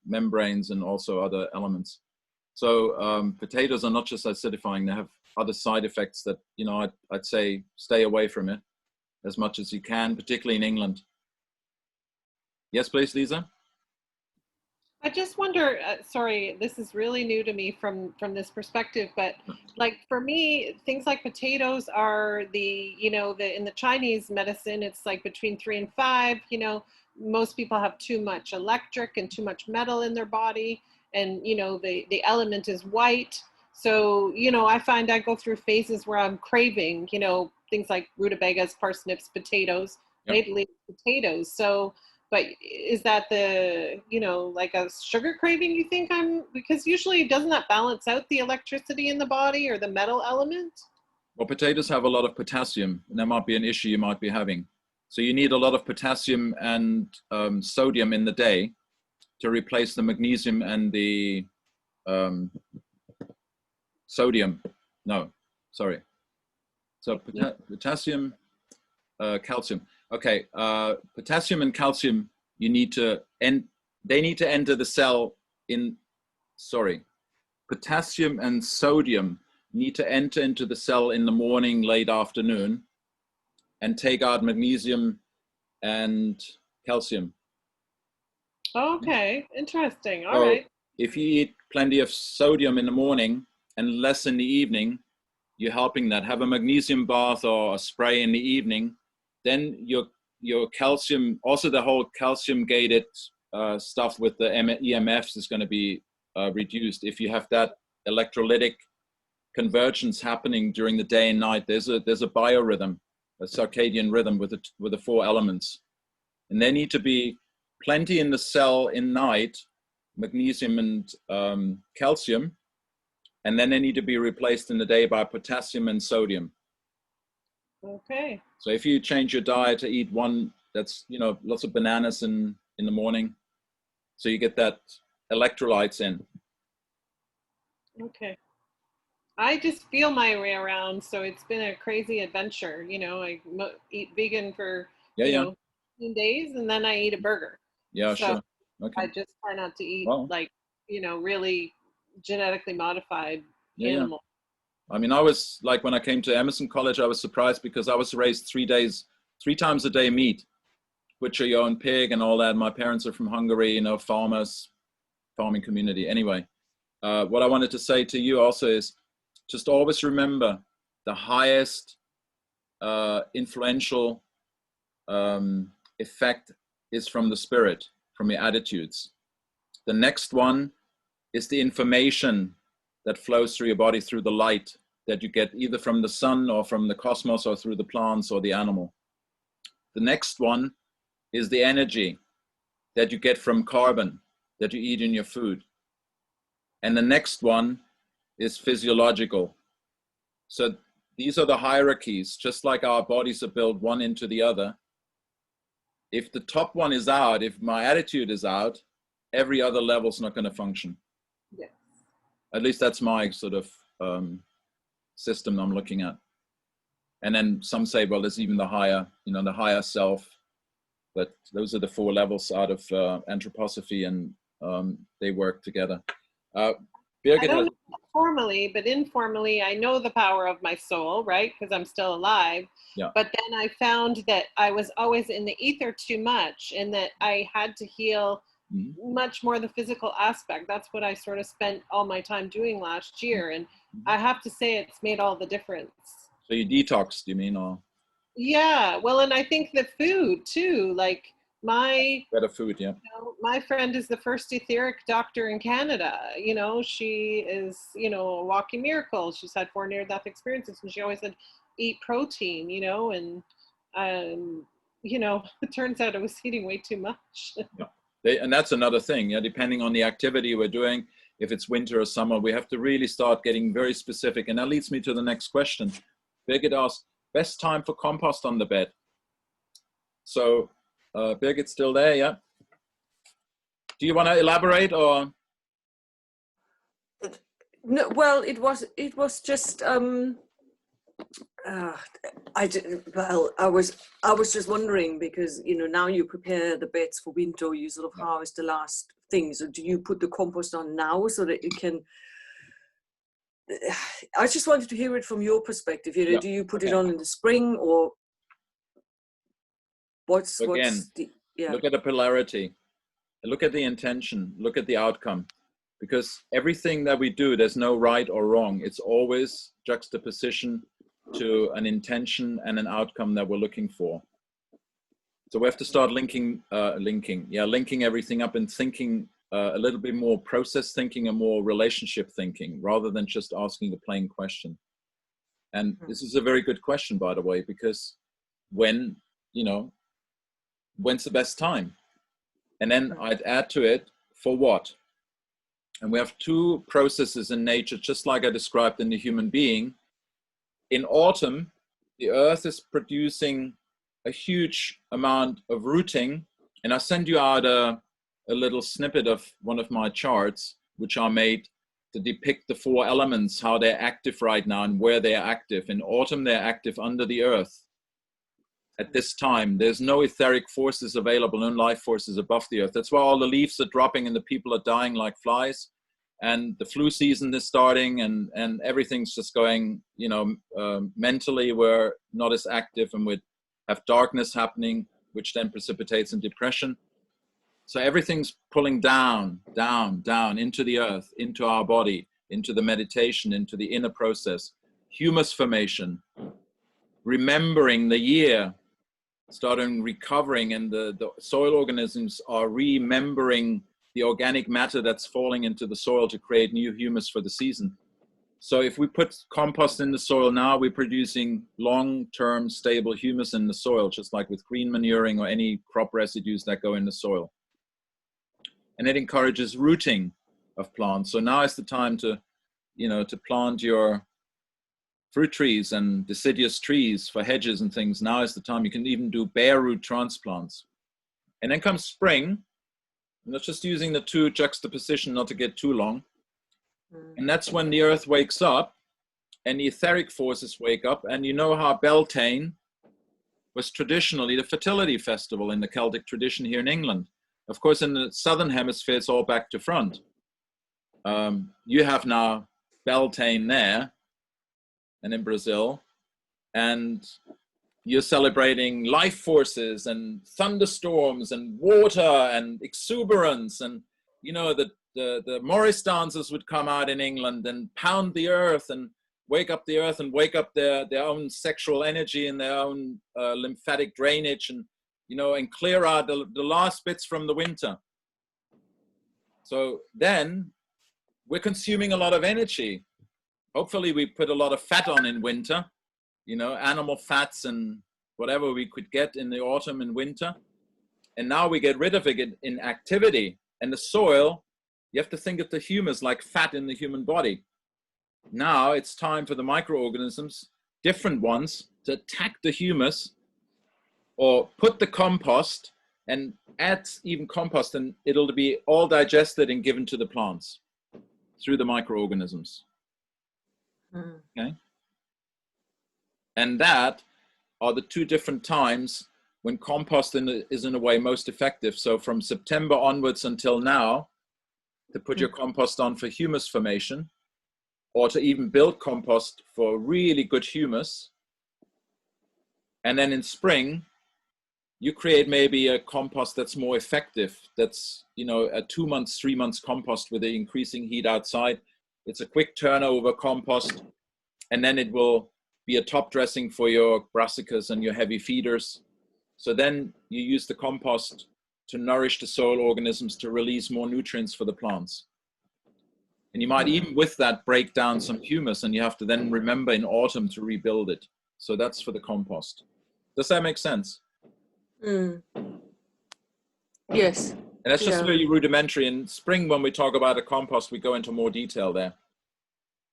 membranes, and also other elements. So potatoes are not just acidifying, they have other side effects that, you know, I'd say stay away from it as much as you can, particularly in England. Yes, please, Lisa? I just wonder, sorry, this is really new to me from this perspective, but like for me, things like potatoes are the, you know, in the Chinese medicine, it's like between 3 and 5, you know, most people have too much electric and too much metal in their body. And, you know, the element is white. So, you know, I find I go through phases where I'm craving, you know, things like rutabagas, parsnips, potatoes, lately potatoes. So, but is that the, you know, like a sugar craving you think because usually doesn't that balance out the electricity in the body or the metal element? Well, potatoes have a lot of potassium, and that might be an issue you might be having. So you need a lot of potassium and sodium in the day to replace the magnesium and the sodium. No, sorry. So potassium, calcium. Okay, potassium and calcium, you need to they need to enter the cell in, sorry, potassium and sodium need to enter into the cell in the morning, late afternoon, and take out magnesium and calcium. Okay, interesting. All so right. If you eat plenty of sodium in the morning and less in the evening, you're helping that. Have a magnesium bath or a spray in the evening, then your calcium, also the whole calcium gated stuff with the EMFs is going to be reduced. If you have that electrolytic convergence happening during the day and night, there's a biorhythm, a circadian rhythm with the 4 elements, and there need to be plenty in the cell in night, magnesium and calcium, and then they need to be replaced in the day by potassium and sodium. Okay. So if you change your diet to eat one that's, you know, lots of bananas in the morning, so you get that electrolytes in. Okay. I just feel my way around, so it's been a crazy adventure. You know, I eat vegan for you know 15 days, and then I eat a burger. Yeah, so sure. Okay. I just try not to eat like, you know, really genetically modified animals. I mean, I was like, when I came to Emerson College, I was surprised because I was raised 3 times a day meat, butcher your own pig and all that. My parents are from Hungary, you know, farmers, farming community. Anyway, what I wanted to say to you also is just always remember the highest influential effect is from the spirit, from your attitudes. The next one is the information that flows through your body through the light that you get either from the sun or from the cosmos or through the plants or the animal. The next one is the energy that you get from carbon that you eat in your food. And the next one is physiological. So these are the hierarchies, just like our bodies are built one into the other. If the top one is out, if my attitude is out, every other level is not going to function. Yes. At least that's my sort of system I'm looking at. And then some say, well, there's even the higher, you know, the higher self. But those are the 4 levels out of anthroposophy, and they work together. Birgit, I don't know formally, but informally, I know the power of my soul, right? Because I'm still alive. Yeah. But then I found that I was always in the ether too much, and that I had to heal much more the physical aspect. That's what I sort of spent all my time doing last year. And I have to say it's made all the difference. So you detoxed, you mean? Or? Yeah, well, and I think the food too, like better food, yeah. You know, my friend is the first etheric doctor in Canada. You know, she is, you know, a walking miracle. She's had 4 near-death experiences, and she always said, eat protein, you know, and, you know, it turns out I was eating way too much. Yeah. And that's another thing, yeah, depending on the activity we're doing, if it's winter or summer, we have to really start getting very specific. And that leads me to the next question. Birgit asked, best time for compost on the bed. So, Birgit's still there, yeah? Do you want to elaborate, or? No, well, it was just I was just wondering, because, you know, now you prepare the beds for winter, you sort of harvest the last things. So do you put the compost on now so that you can I just wanted to hear it from your perspective. You know, Yeah. do you put it on in the spring, or what's the, yeah. Look at the polarity, look at the intention, look at the outcome, because everything that we do, there's no right or wrong. It's always juxtaposition to an intention and an outcome that we're looking for. So we have to start linking everything up and thinking a little bit more process thinking and more relationship thinking, rather than just asking a plain question. And this is a very good question, by the way, because when's the best time? And then I'd add to it, for what? And we have two processes in nature, just like I described in the human being. In autumn, the earth is producing a huge amount of rooting. And I send you out a little snippet of one of my charts, which are made to depict the four elements, how they're active right now and where they're active. In autumn, they're active under the earth. At this time, there's no etheric forces available, no life forces above the earth. That's why all the leaves are dropping and the people are dying like flies. And the flu season is starting, and everything's just going, mentally we're not as active, and we have darkness happening, which then precipitates in depression. So everything's pulling down, down, down into the earth, into our body, into the meditation, into the inner process. Humus formation, remembering the year, starting recovering, and the soil organisms are remembering the organic matter that's falling into the soil to create new humus for the season. So if we put compost in the soil now, we're producing long-term stable humus in the soil, just like with green manuring or any crop residues that go in the soil. And it encourages rooting of plants. So now is the time to plant your fruit trees and deciduous trees for hedges and things. Now is the time. You can even do bare root transplants. And then comes spring. And that's just using the two juxtaposition, not to get too long. And that's when the earth wakes up and the etheric forces wake up. And you know how Beltane was traditionally the fertility festival in the Celtic tradition here in England. Of course, in the southern hemisphere, it's all back to front. You have now Beltane there and in Brazil, and you're celebrating life forces and thunderstorms and water and exuberance. And, the Morris dancers would come out in England and pound the earth and wake up the earth and wake up their own sexual energy and their own lymphatic drainage, and, and clear out the last bits from the winter. So then we're consuming a lot of energy. Hopefully we put a lot of fat on in winter, animal fats and whatever we could get in the autumn and winter. And now we get rid of it in activity. And the soil, you have to think of the humus like fat in the human body. Now it's time for the microorganisms, different ones, to attack the humus, or put the compost and add even compost, and it'll be all digested and given to the plants through the microorganisms. Okay. And that are the two different times when compost is in a way most effective. So from September onwards until now, to put your compost on for humus formation, or to even build compost for really good humus. And then in spring, you create maybe a compost that's more effective. That's, a 2 months, 3 months compost with the increasing heat outside. It's a quick turnover compost, and then it will be a top dressing for your brassicas and your heavy feeders. So then you use the compost to nourish the soil organisms to release more nutrients for the plants. And you might even with that break down some humus, and you have to then remember in autumn to rebuild it. So that's for the compost. Does that make sense? Yes. And that's just really rudimentary. In spring, when we talk about a compost, we go into more detail there.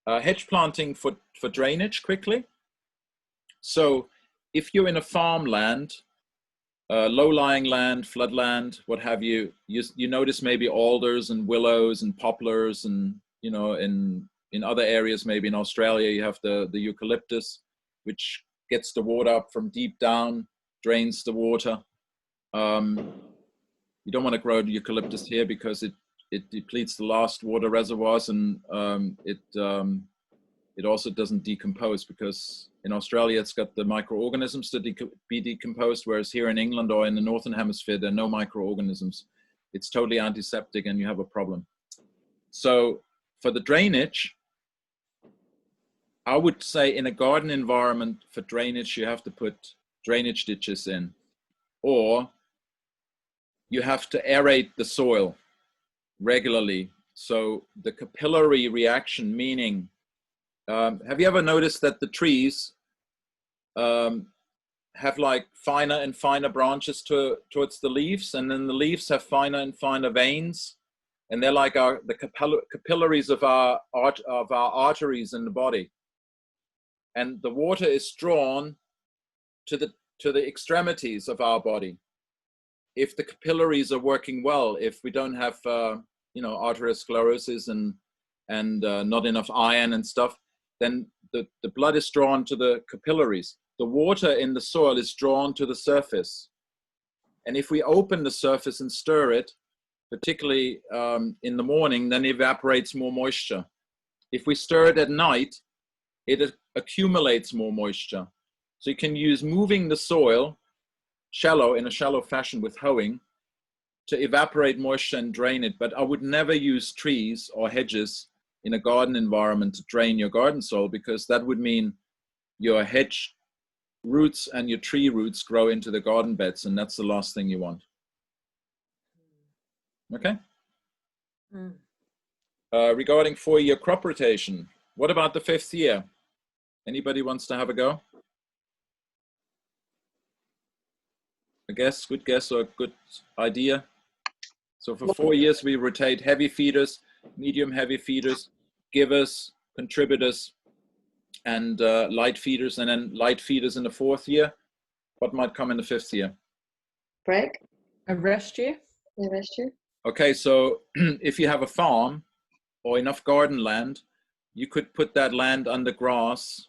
Hedge planting for drainage quickly. So if you're in a farmland, low-lying land, floodland, what have you, you notice maybe alders and willows and poplars, and in other areas, maybe in Australia, you have the eucalyptus, which gets the water up from deep down, drains the water. You don't want to grow the eucalyptus here because it depletes the last water reservoirs, and it also doesn't decompose, because in Australia it's got the microorganisms to be decomposed, whereas here in England or in the Northern Hemisphere, there are no microorganisms. It's totally antiseptic and you have a problem. So for the drainage, I would say in a garden environment, for drainage, you have to put drainage ditches in, or you have to aerate the soil regularly. So the capillary reaction, meaning, have you ever noticed that the trees have like finer and finer branches towards the leaves, and then the leaves have finer and finer veins, and they're like the capillaries of our arteries in the body. And the water is drawn to the extremities of our body. If the capillaries are working well, if we don't have arteriosclerosis and not enough iron and stuff, then the blood is drawn to the capillaries. The water in the soil is drawn to the surface. And if we open the surface and stir it, particularly in the morning, then it evaporates more moisture. If we stir it at night, it accumulates more moisture. So you can use moving the soil in a shallow fashion with hoeing to evaporate moisture and drain it. But I would never use trees or hedges in a garden environment to drain your garden soil, because that would mean your hedge roots and your tree roots grow into the garden beds, and that's the last thing you want. Okay? Regarding 4-year crop rotation, what about the 5th year? Anybody wants to have a go? A guess, good guess or good idea? So for 4 years, we rotate heavy feeders, medium heavy feeders, givers, contributors, and light feeders, and then light feeders in the 4th year. What might come in the 5th year? Craig? A rest year? A rest year. Okay, so if you have a farm or enough garden land, you could put that land under grass,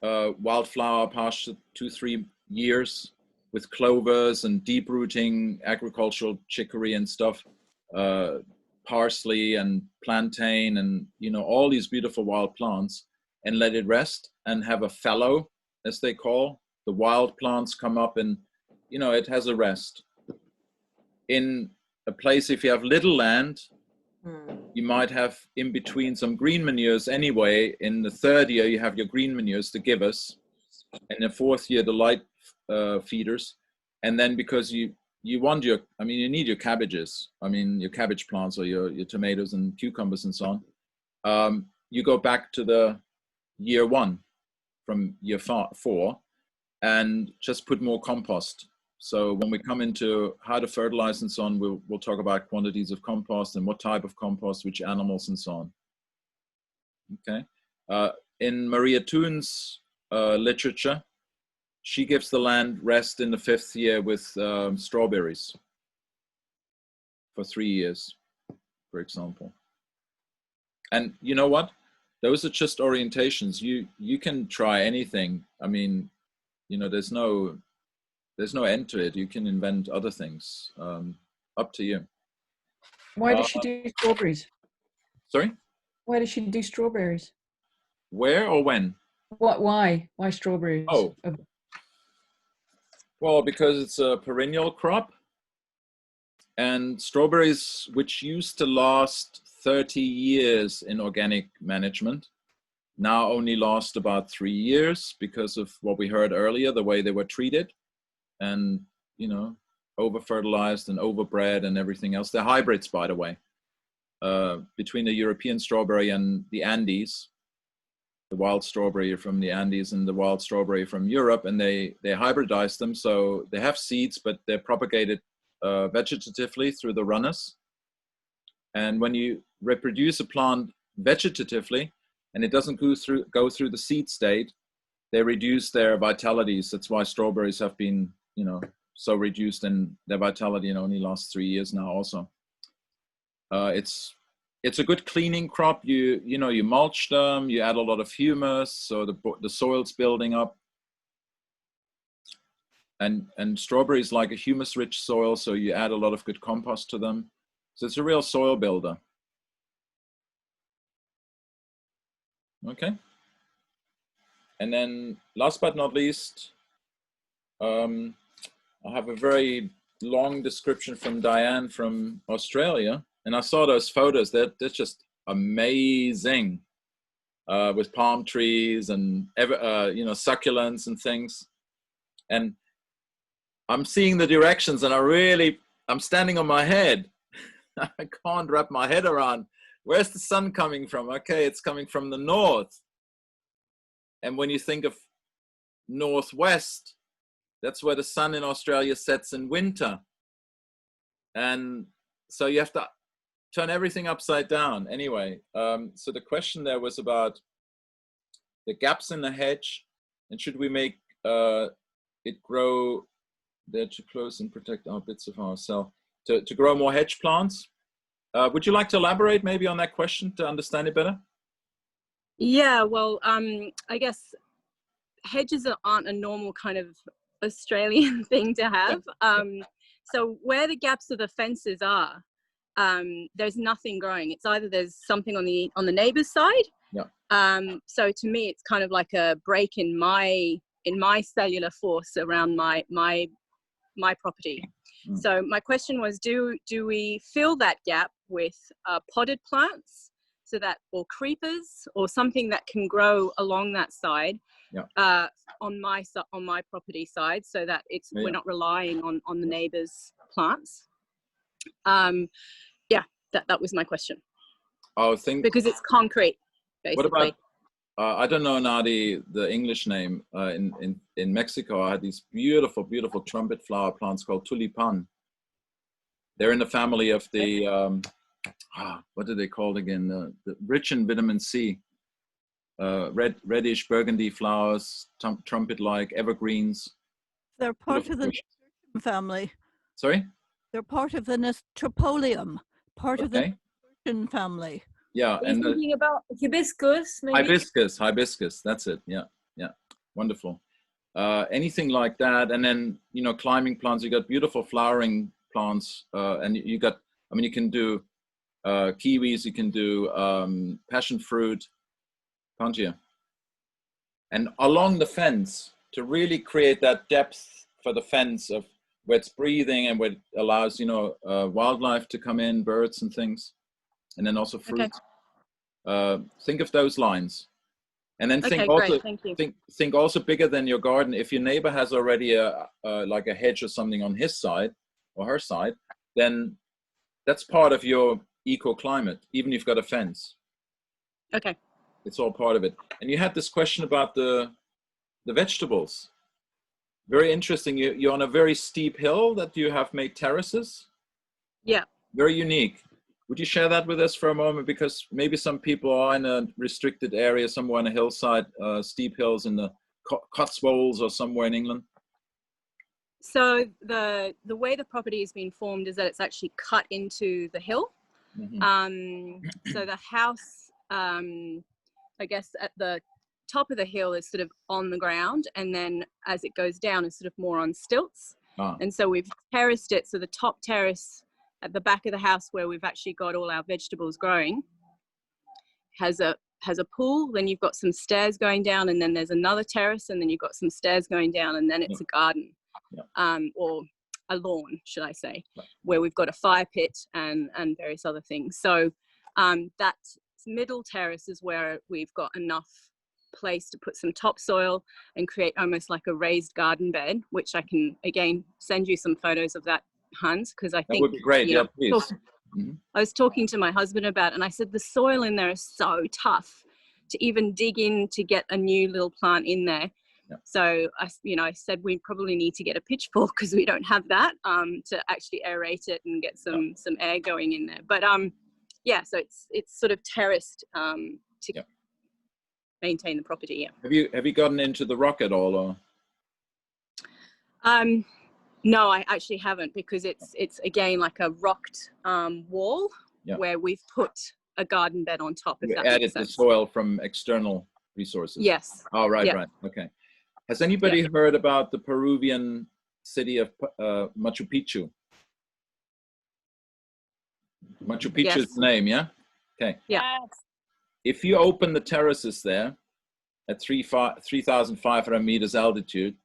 wildflower pasture 2-3 years with clovers and deep rooting agricultural chicory and stuff, parsley and plantain and all these beautiful wild plants, and let it rest and have a fallow, as they call. The wild plants come up and it has a rest. In a place, if you have little land, you might have in between some green manures anyway. In the 3rd year, you have your green manures, the givers, and the 4th year, the light feeders. And then because you want you need your cabbages, your cabbage plants or your tomatoes and cucumbers and so on. You go back to the year 1 from year 4 and just put more compost. So when we come into how to fertilize and so on, we'll talk about quantities of compost and what type of compost, which animals and so on. Okay. In Maria Thune's literature, she gives the land rest in the 5th year with strawberries for 3 years, for example. And you know what? Those are just orientations. You can try anything. There's no end to it. You can invent other things. Up to you. Why does she do strawberries? Sorry? Why does she do strawberries? Where or when? What? Why? Why strawberries? Oh. Well, because it's a perennial crop. And strawberries, which used to last 30 years in organic management, now only last about 3 years because of what we heard earlier, the way they were treated. And, over-fertilized and overbred and everything else. They're hybrids, by the way, between the European strawberry and the Andes, the wild strawberry from the Andes and the wild strawberry from Europe, and they hybridize them. So they have seeds, but they're propagated vegetatively through the runners. And when you reproduce a plant vegetatively, and it doesn't go through the seed state, they reduce their vitalities. That's why strawberries have been so reduced, and their vitality only lasts 3 years now also. It's a good cleaning crop. You mulch them, you add a lot of humus, so the soil's building up. And strawberries like a humus-rich soil, so you add a lot of good compost to them. So it's a real soil builder. Okay. And then last but not least, I have a very long description from Diane from Australia. And I saw those photos. They're just amazing, with palm trees and you know, succulents and things. And I'm seeing the directions, and I'm standing on my head. I can't wrap my head around. Where's the sun coming from? Okay, it's coming from the north. And when you think of northwest, that's where the sun in Australia sets in winter. And so you have to turn everything upside down. Anyway, so the question there was about the gaps in the hedge, and should we make it grow there to close and protect our bits of our cell to grow more hedge plants? Would you like to elaborate maybe on that question to understand it better? Yeah, well, I guess hedges aren't a normal kind of Australian thing to have. So where the gaps of the fences are, there's nothing growing. It's either there's something on the neighbor's side. Yeah. So to me, it's kind of like a break in my cellular force around my property. Mm. So my question was, do we fill that gap with potted plants, so that, or creepers, or something that can grow along that side? Yeah. On my property side, so that we're not relying on the neighbor's plants. Yeah, that was my question. I think because it's concrete, basically. What about I don't know now the English name. In Mexico, I had these beautiful trumpet flower plants called tulipan. They're in the family of the what are they called again? The rich in vitamin C. Reddish burgundy flowers, trumpet-like evergreens. They're part of the nasturtium family. Sorry? They're part of the nasturtium, part of the nasturtium family. Yeah, and thinking about hibiscus, maybe? Hibiscus. That's it. Yeah, wonderful. Anything like that, and then climbing plants. You got beautiful flowering plants, and you got. I mean, you can do kiwis. You can do passion fruit. Can't you? And along the fence, to really create that depth for the fence of where it's breathing and where it allows, wildlife to come in, birds and things, and then also fruit. Okay. Think of those lines, and then think also bigger than your garden. If your neighbor has already like a hedge or something on his side or her side, then that's part of your eco-climate, even if you've got a fence. Okay. It's all part of it. And you had this question about the vegetables. Very interesting. You're on a very steep hill that you have made terraces. Yeah. Very unique. Would you share that with us for a moment? Because maybe some people are in a restricted area, somewhere on a hillside, steep hills in the Cotswolds or somewhere in England. So the way the property has been formed is that it's actually cut into the hill. Mm-hmm. So the house, I guess at the top of the hill is sort of on the ground, and then as it goes down is sort of more on stilts. And so we've terraced it, so the top terrace at the back of the house, where we've actually got all our vegetables growing, has a pool. Then you've got some stairs going down, and then there's another terrace, and then you've got some stairs going down, and then it's a garden, or a lawn, should I say, where we've got a fire pit and various other things. So that middle terrace is where we've got enough place to put some topsoil and create almost like a raised garden bed, which I can again send you some photos of that, Hans, because I think that would be great. Yeah, please. I was talking to my husband about it, and I said the soil in there is so tough to even dig in to get a new little plant in there. So I said we probably need to get a pitchfork, because we don't have that, to actually aerate it and get some air going in there. But yeah, so it's sort of terraced to maintain the property. Yeah. Have you gotten into the rock at all, or? No, I actually haven't, because it's again like a rocked wall where we've put a garden bed on top. You added the soil from external resources. Yes. Oh, right, right. Okay. Has anybody heard about the Peruvian city of Machu Picchu? Machu Picchu's name, yeah? Okay. Yeah. if you open the terraces there at 3,500 meters altitude,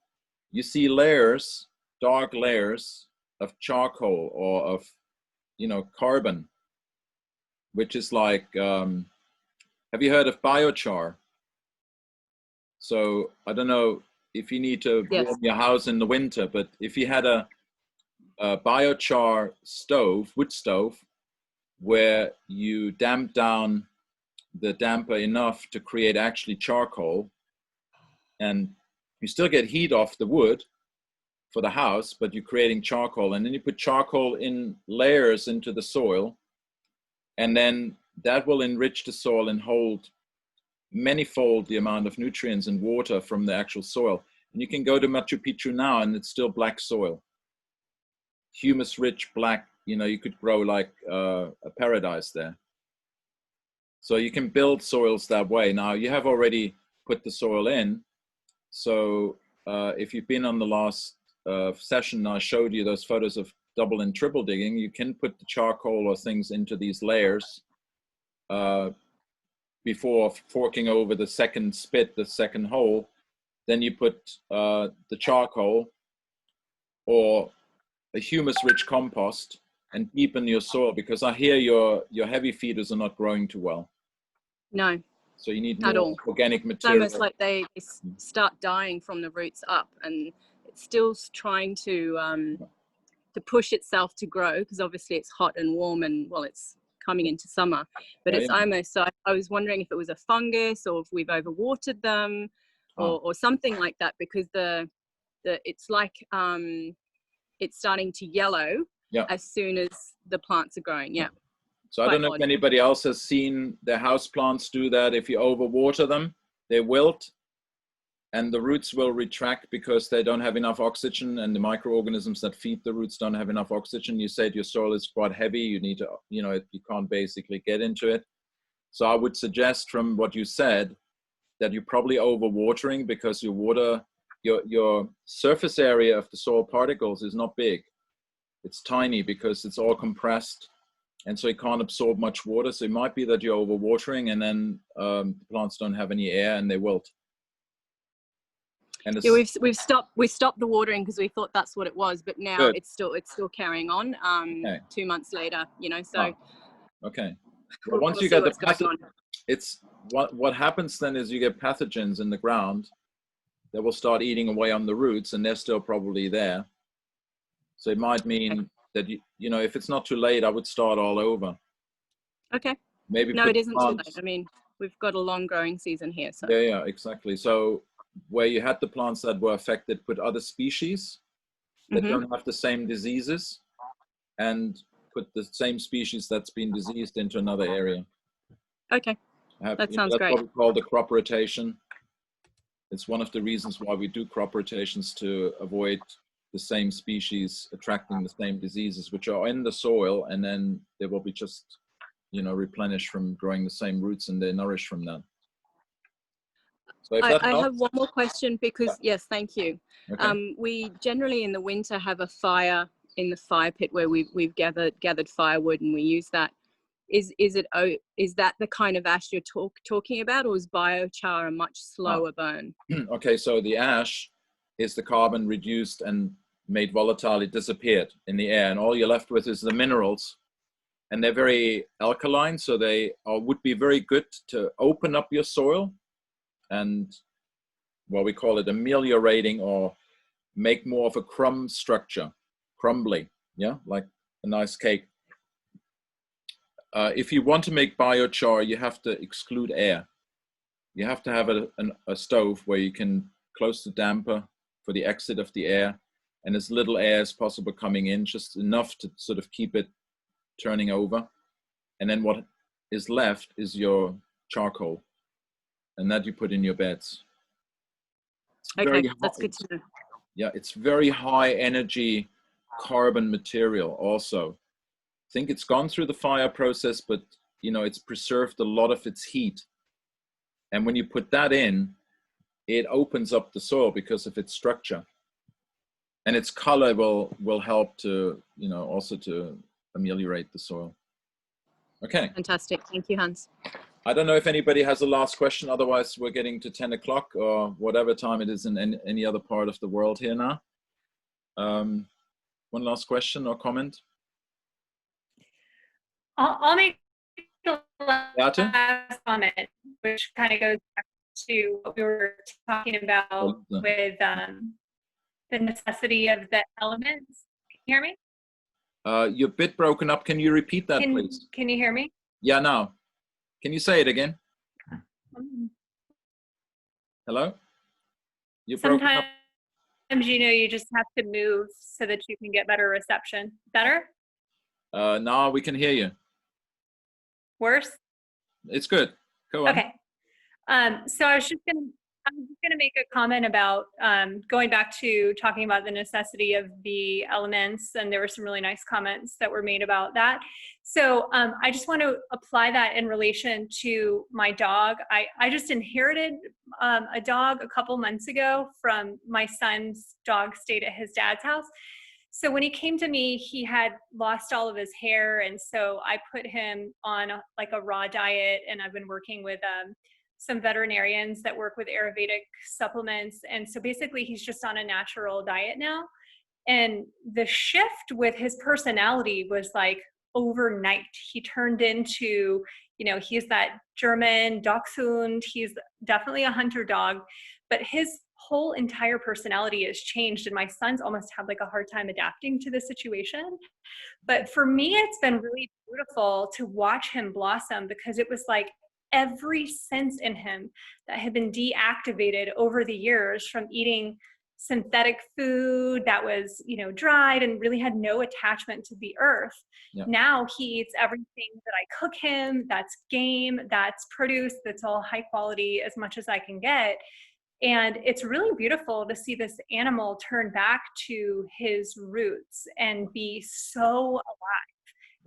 you see layers, dark layers of charcoal or of, you know, carbon, which is like, have you heard of biochar? So I don't know if you need to warm your house in the winter, but if you had a biochar stove, wood stove, where you damp down the damper enough to create actually charcoal, and you still get heat off the wood for the house, but you're creating charcoal, and then you put charcoal in layers into the soil, and then that will enrich the soil and hold manyfold the amount of nutrients and water from the actual soil. And you can go to Machu Picchu now and it's still black soil, humus rich black, you know, you could grow like a paradise there. So you can build soils that way. Now you have already put the soil in. So if you've been on the last session, I showed you those photos of double and triple digging. You can put the charcoal or things into these layers before forking over the second spit, the second hole. Then you put the charcoal or a humus-rich compost and deepen your soil, because I hear your heavy feeders are not growing too well. No. So you need at more all. organic It's material. almost like they start dying from the roots up, and it's still trying to push itself to grow, because obviously it's hot and warm, and well, it's coming into summer. But it's almost, so I was wondering if it was a fungus or if we've overwatered them or something like that, because it's like it's starting to yellow as soon as the plants are growing. Yeah. So I don't know if anybody else has seen their house plants do that. If you overwater them, they wilt and the roots will retract because they don't have enough oxygen, and the microorganisms that feed the roots don't have enough oxygen. You said your soil is quite heavy. You need to, you know, you can't basically get into it. So I would suggest from what you said that you're probably overwatering, because your water, your surface area of the soil particles is not big. It's tiny because it's all compressed. And so it can't absorb much water. So it might be that you're overwatering, and then the plants don't have any air and they wilt. And yeah, we stopped the watering because we thought that's what it was, but now it's still carrying on. 2 months later, you know. So okay. Well, once you get the pathogen, it's what happens then is you get pathogens in the ground that will start eating away on the roots, and they're still probably there. So it might mean that you know, if it's not too late, I would start all over. Okay. Maybe no, it isn't too late. I mean, we've got a long growing season here. So yeah, exactly. So where you had the plants that were affected, put other species that don't have the same diseases, and put the same species that's been diseased into another area. Okay. That sounds great. That's what we call the crop rotation. It's one of the reasons why we do crop rotations, to avoid the same species attracting the same diseases, which are in the soil, and then they will be just, you know, replenished from growing the same roots, and they're nourished from that. So if I have one more question, because yes, thank you. Okay. We generally in the winter have a fire in the fire pit where we've gathered firewood, and we use that. Is that the kind of ash you're talking about, or is biochar a much slower burn? Okay, so the ash is the carbon reduced and made volatile. It disappeared in the air, and all you're left with is the minerals, and they're very alkaline, so they would be very good to open up your soil and, well, we call it ameliorating, or make more of a crumb structure, crumbly, yeah, like a nice cake. If you want to make biochar, you have to exclude air. You have to have a stove where you can close the damper for the exit of the air, and as little air as possible coming in, just enough to sort of keep it turning over. And then what is left is your charcoal, and that you put in your beds. Okay, that's good to know. Yeah, it's very high energy carbon material also. I think it's gone through the fire process, but you know, it's preserved a lot of its heat. And when you put that in, it opens up the soil because of its structure. And its color will help to, you know, also to ameliorate the soil. Okay. Fantastic. Thank you, Hans. I don't know if anybody has a last question. Otherwise, we're getting to 10 o'clock or whatever time it is in any other part of the world here now. One last question or comment? I'll make a last comment, which kind of goes back to what we were talking about with the necessity of the elements. Can you hear me? You're a bit broken up. Can you repeat that, please? Can you hear me? Yeah, now. Can you say it again? Hello? You're broken up. Sometimes, you know, you just have to move so that you can get better reception. Better? No, we can hear you. Worse? It's good. Go on. Okay. So I was just gonna make a comment about going back to talking about the necessity of the elements, and there were some really nice comments that were made about that. So I just want to apply that in relation to my dog. I just inherited a dog a couple months ago from my son's dog, stayed at his dad's house. So when he came to me, he had lost all of his hair, and so I put him on a raw diet, and I've been working with some veterinarians that work with Ayurvedic supplements. And so basically he's just on a natural diet now. And the shift with his personality was like overnight. He turned into, you know, he's that German Dachshund. He's definitely a hunter dog, but his whole entire personality has changed. And my son's almost had like a hard time adapting to the situation. But for me, it's been really beautiful to watch him blossom, because it was like every sense in him that had been deactivated over the years from eating synthetic food that was, you know, dried and really had no attachment to the earth. Yeah. Now he eats everything that I cook him, that's game, that's produce, that's all high quality as much as I can get. And it's really beautiful to see this animal turn back to his roots and be so alive.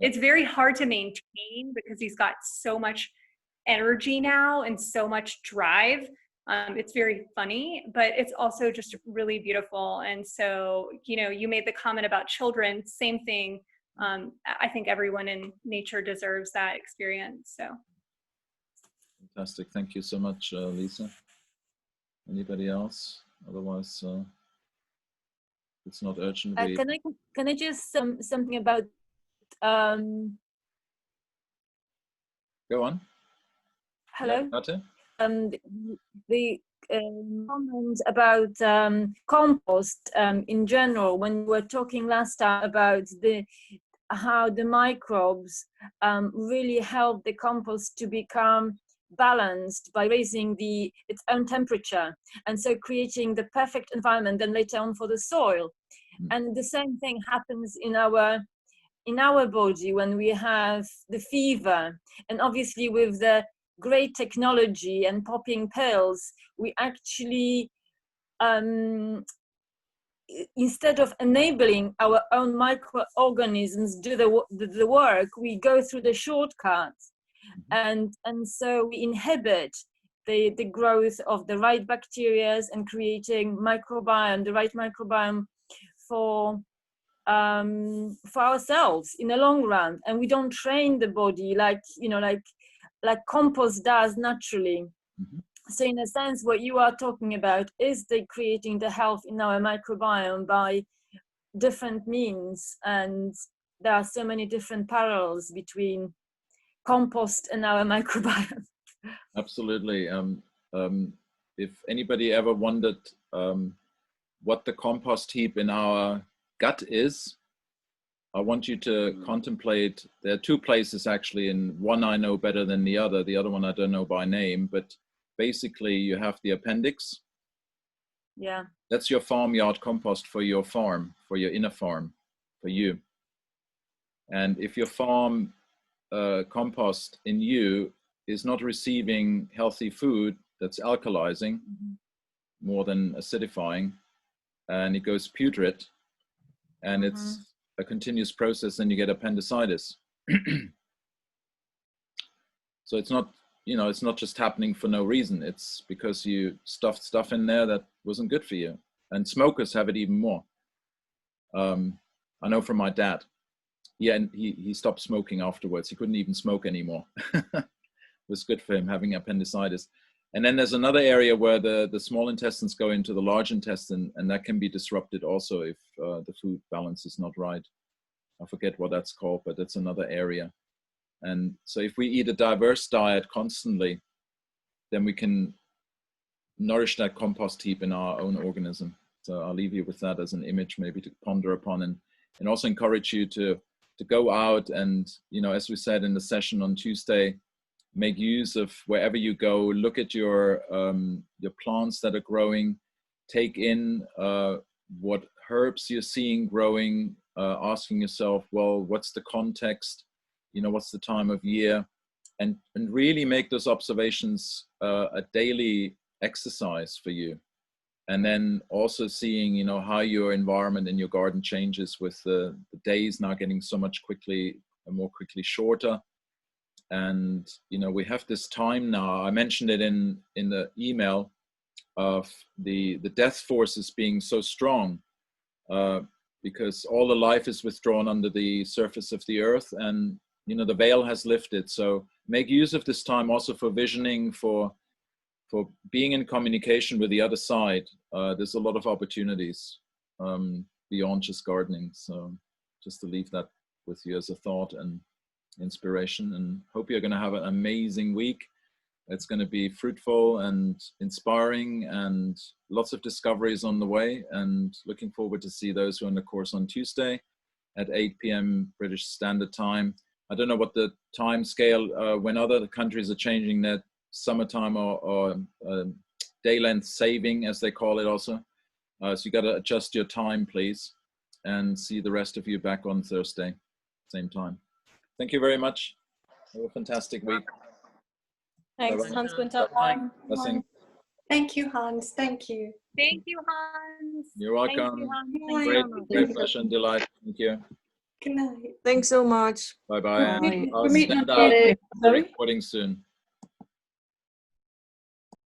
It's very hard to maintain because he's got so much energy now and so much drive. It's very funny, but it's also just really beautiful. And so, you know, you made the comment about children, same thing. I think everyone in nature deserves that experience. So fantastic. Thank you so much, Lisa. Anybody else? Otherwise, it's not urgent. Can I just something about go on. Hello. Yeah, the comment about compost in general, when we were talking last time about how the microbes really help the compost to become balanced by raising its own temperature, and so creating the perfect environment then later on for the soil. And the same thing happens in our body when we have the fever, and obviously with the great technology and popping pills, we actually instead of enabling our own microorganisms do the work, we go through the shortcuts, and so we inhibit the growth of the right bacteria and creating the right microbiome for ourselves in the long run. And we don't train the body like compost does naturally. So in a sense, what you are talking about is creating the health in our microbiome by different means, and there are so many different parallels between compost and our microbiome. Absolutely. If anybody ever wondered what the compost heap in our gut is, I want you to contemplate. There are two places actually, and one I know better than the other one I don't know by name, but basically you have the appendix. Yeah. That's your farmyard compost for your farm, for your inner farm, for you. And if your farm compost in you is not receiving healthy food that's alkalizing more than acidifying, and it goes putrid, and it's a continuous process, and you get appendicitis. So it's not, it's not just happening for no reason. It's because you stuffed stuff in there that wasn't good for you. And smokers have it even more. I know from my dad. Yeah, and he stopped smoking afterwards. He couldn't even smoke anymore. was good for him, having appendicitis. And then there's another area where the small intestines go into the large intestine, and that can be disrupted also if the food balance is not right. I forget what that's called, but that's another area. And so if we eat a diverse diet constantly, then we can nourish that compost heap in our own organism. So I'll leave you with that as an image maybe to ponder upon, and also encourage you to go out and, you know, as we said in the session on Tuesday, make use of wherever you go, look at your plants that are growing, take in what herbs you're seeing growing, asking yourself, well, what's the context? You know, what's the time of year? And really make those observations a daily exercise for you. And then also seeing, you know, how your environment in your garden changes with the days now getting so much more quickly shorter. And, you know, we have this time now, I mentioned it in the email, of the death forces being so strong, because all the life is withdrawn under the surface of the earth, and, you know, the veil has lifted. So make use of this time also for visioning, for being in communication with the other side. There's a lot of opportunities beyond just gardening. So just to leave that with you as a thought and inspiration, and hope you're going to have an amazing week. It's going to be fruitful and inspiring, and lots of discoveries on the way, and looking forward to see those who are in the course on Tuesday at 8 p.m. British Standard Time. I don't know what the time scale, when other countries are changing their summertime or day length saving, as they call it also. So you got to adjust your time, please, and see the rest of you back on Thursday, same time. Thank you very much. Have a fantastic week. Thanks, Hans-Gunther. Blessing. Thank you, Hans. Thank you. Thank you, Hans. You're welcome. Thank you, Great pleasure and delight. Thank you. Good night. Thanks so much. Bye-bye. Bye. I'll We're meeting send on out Friday. the recording soon.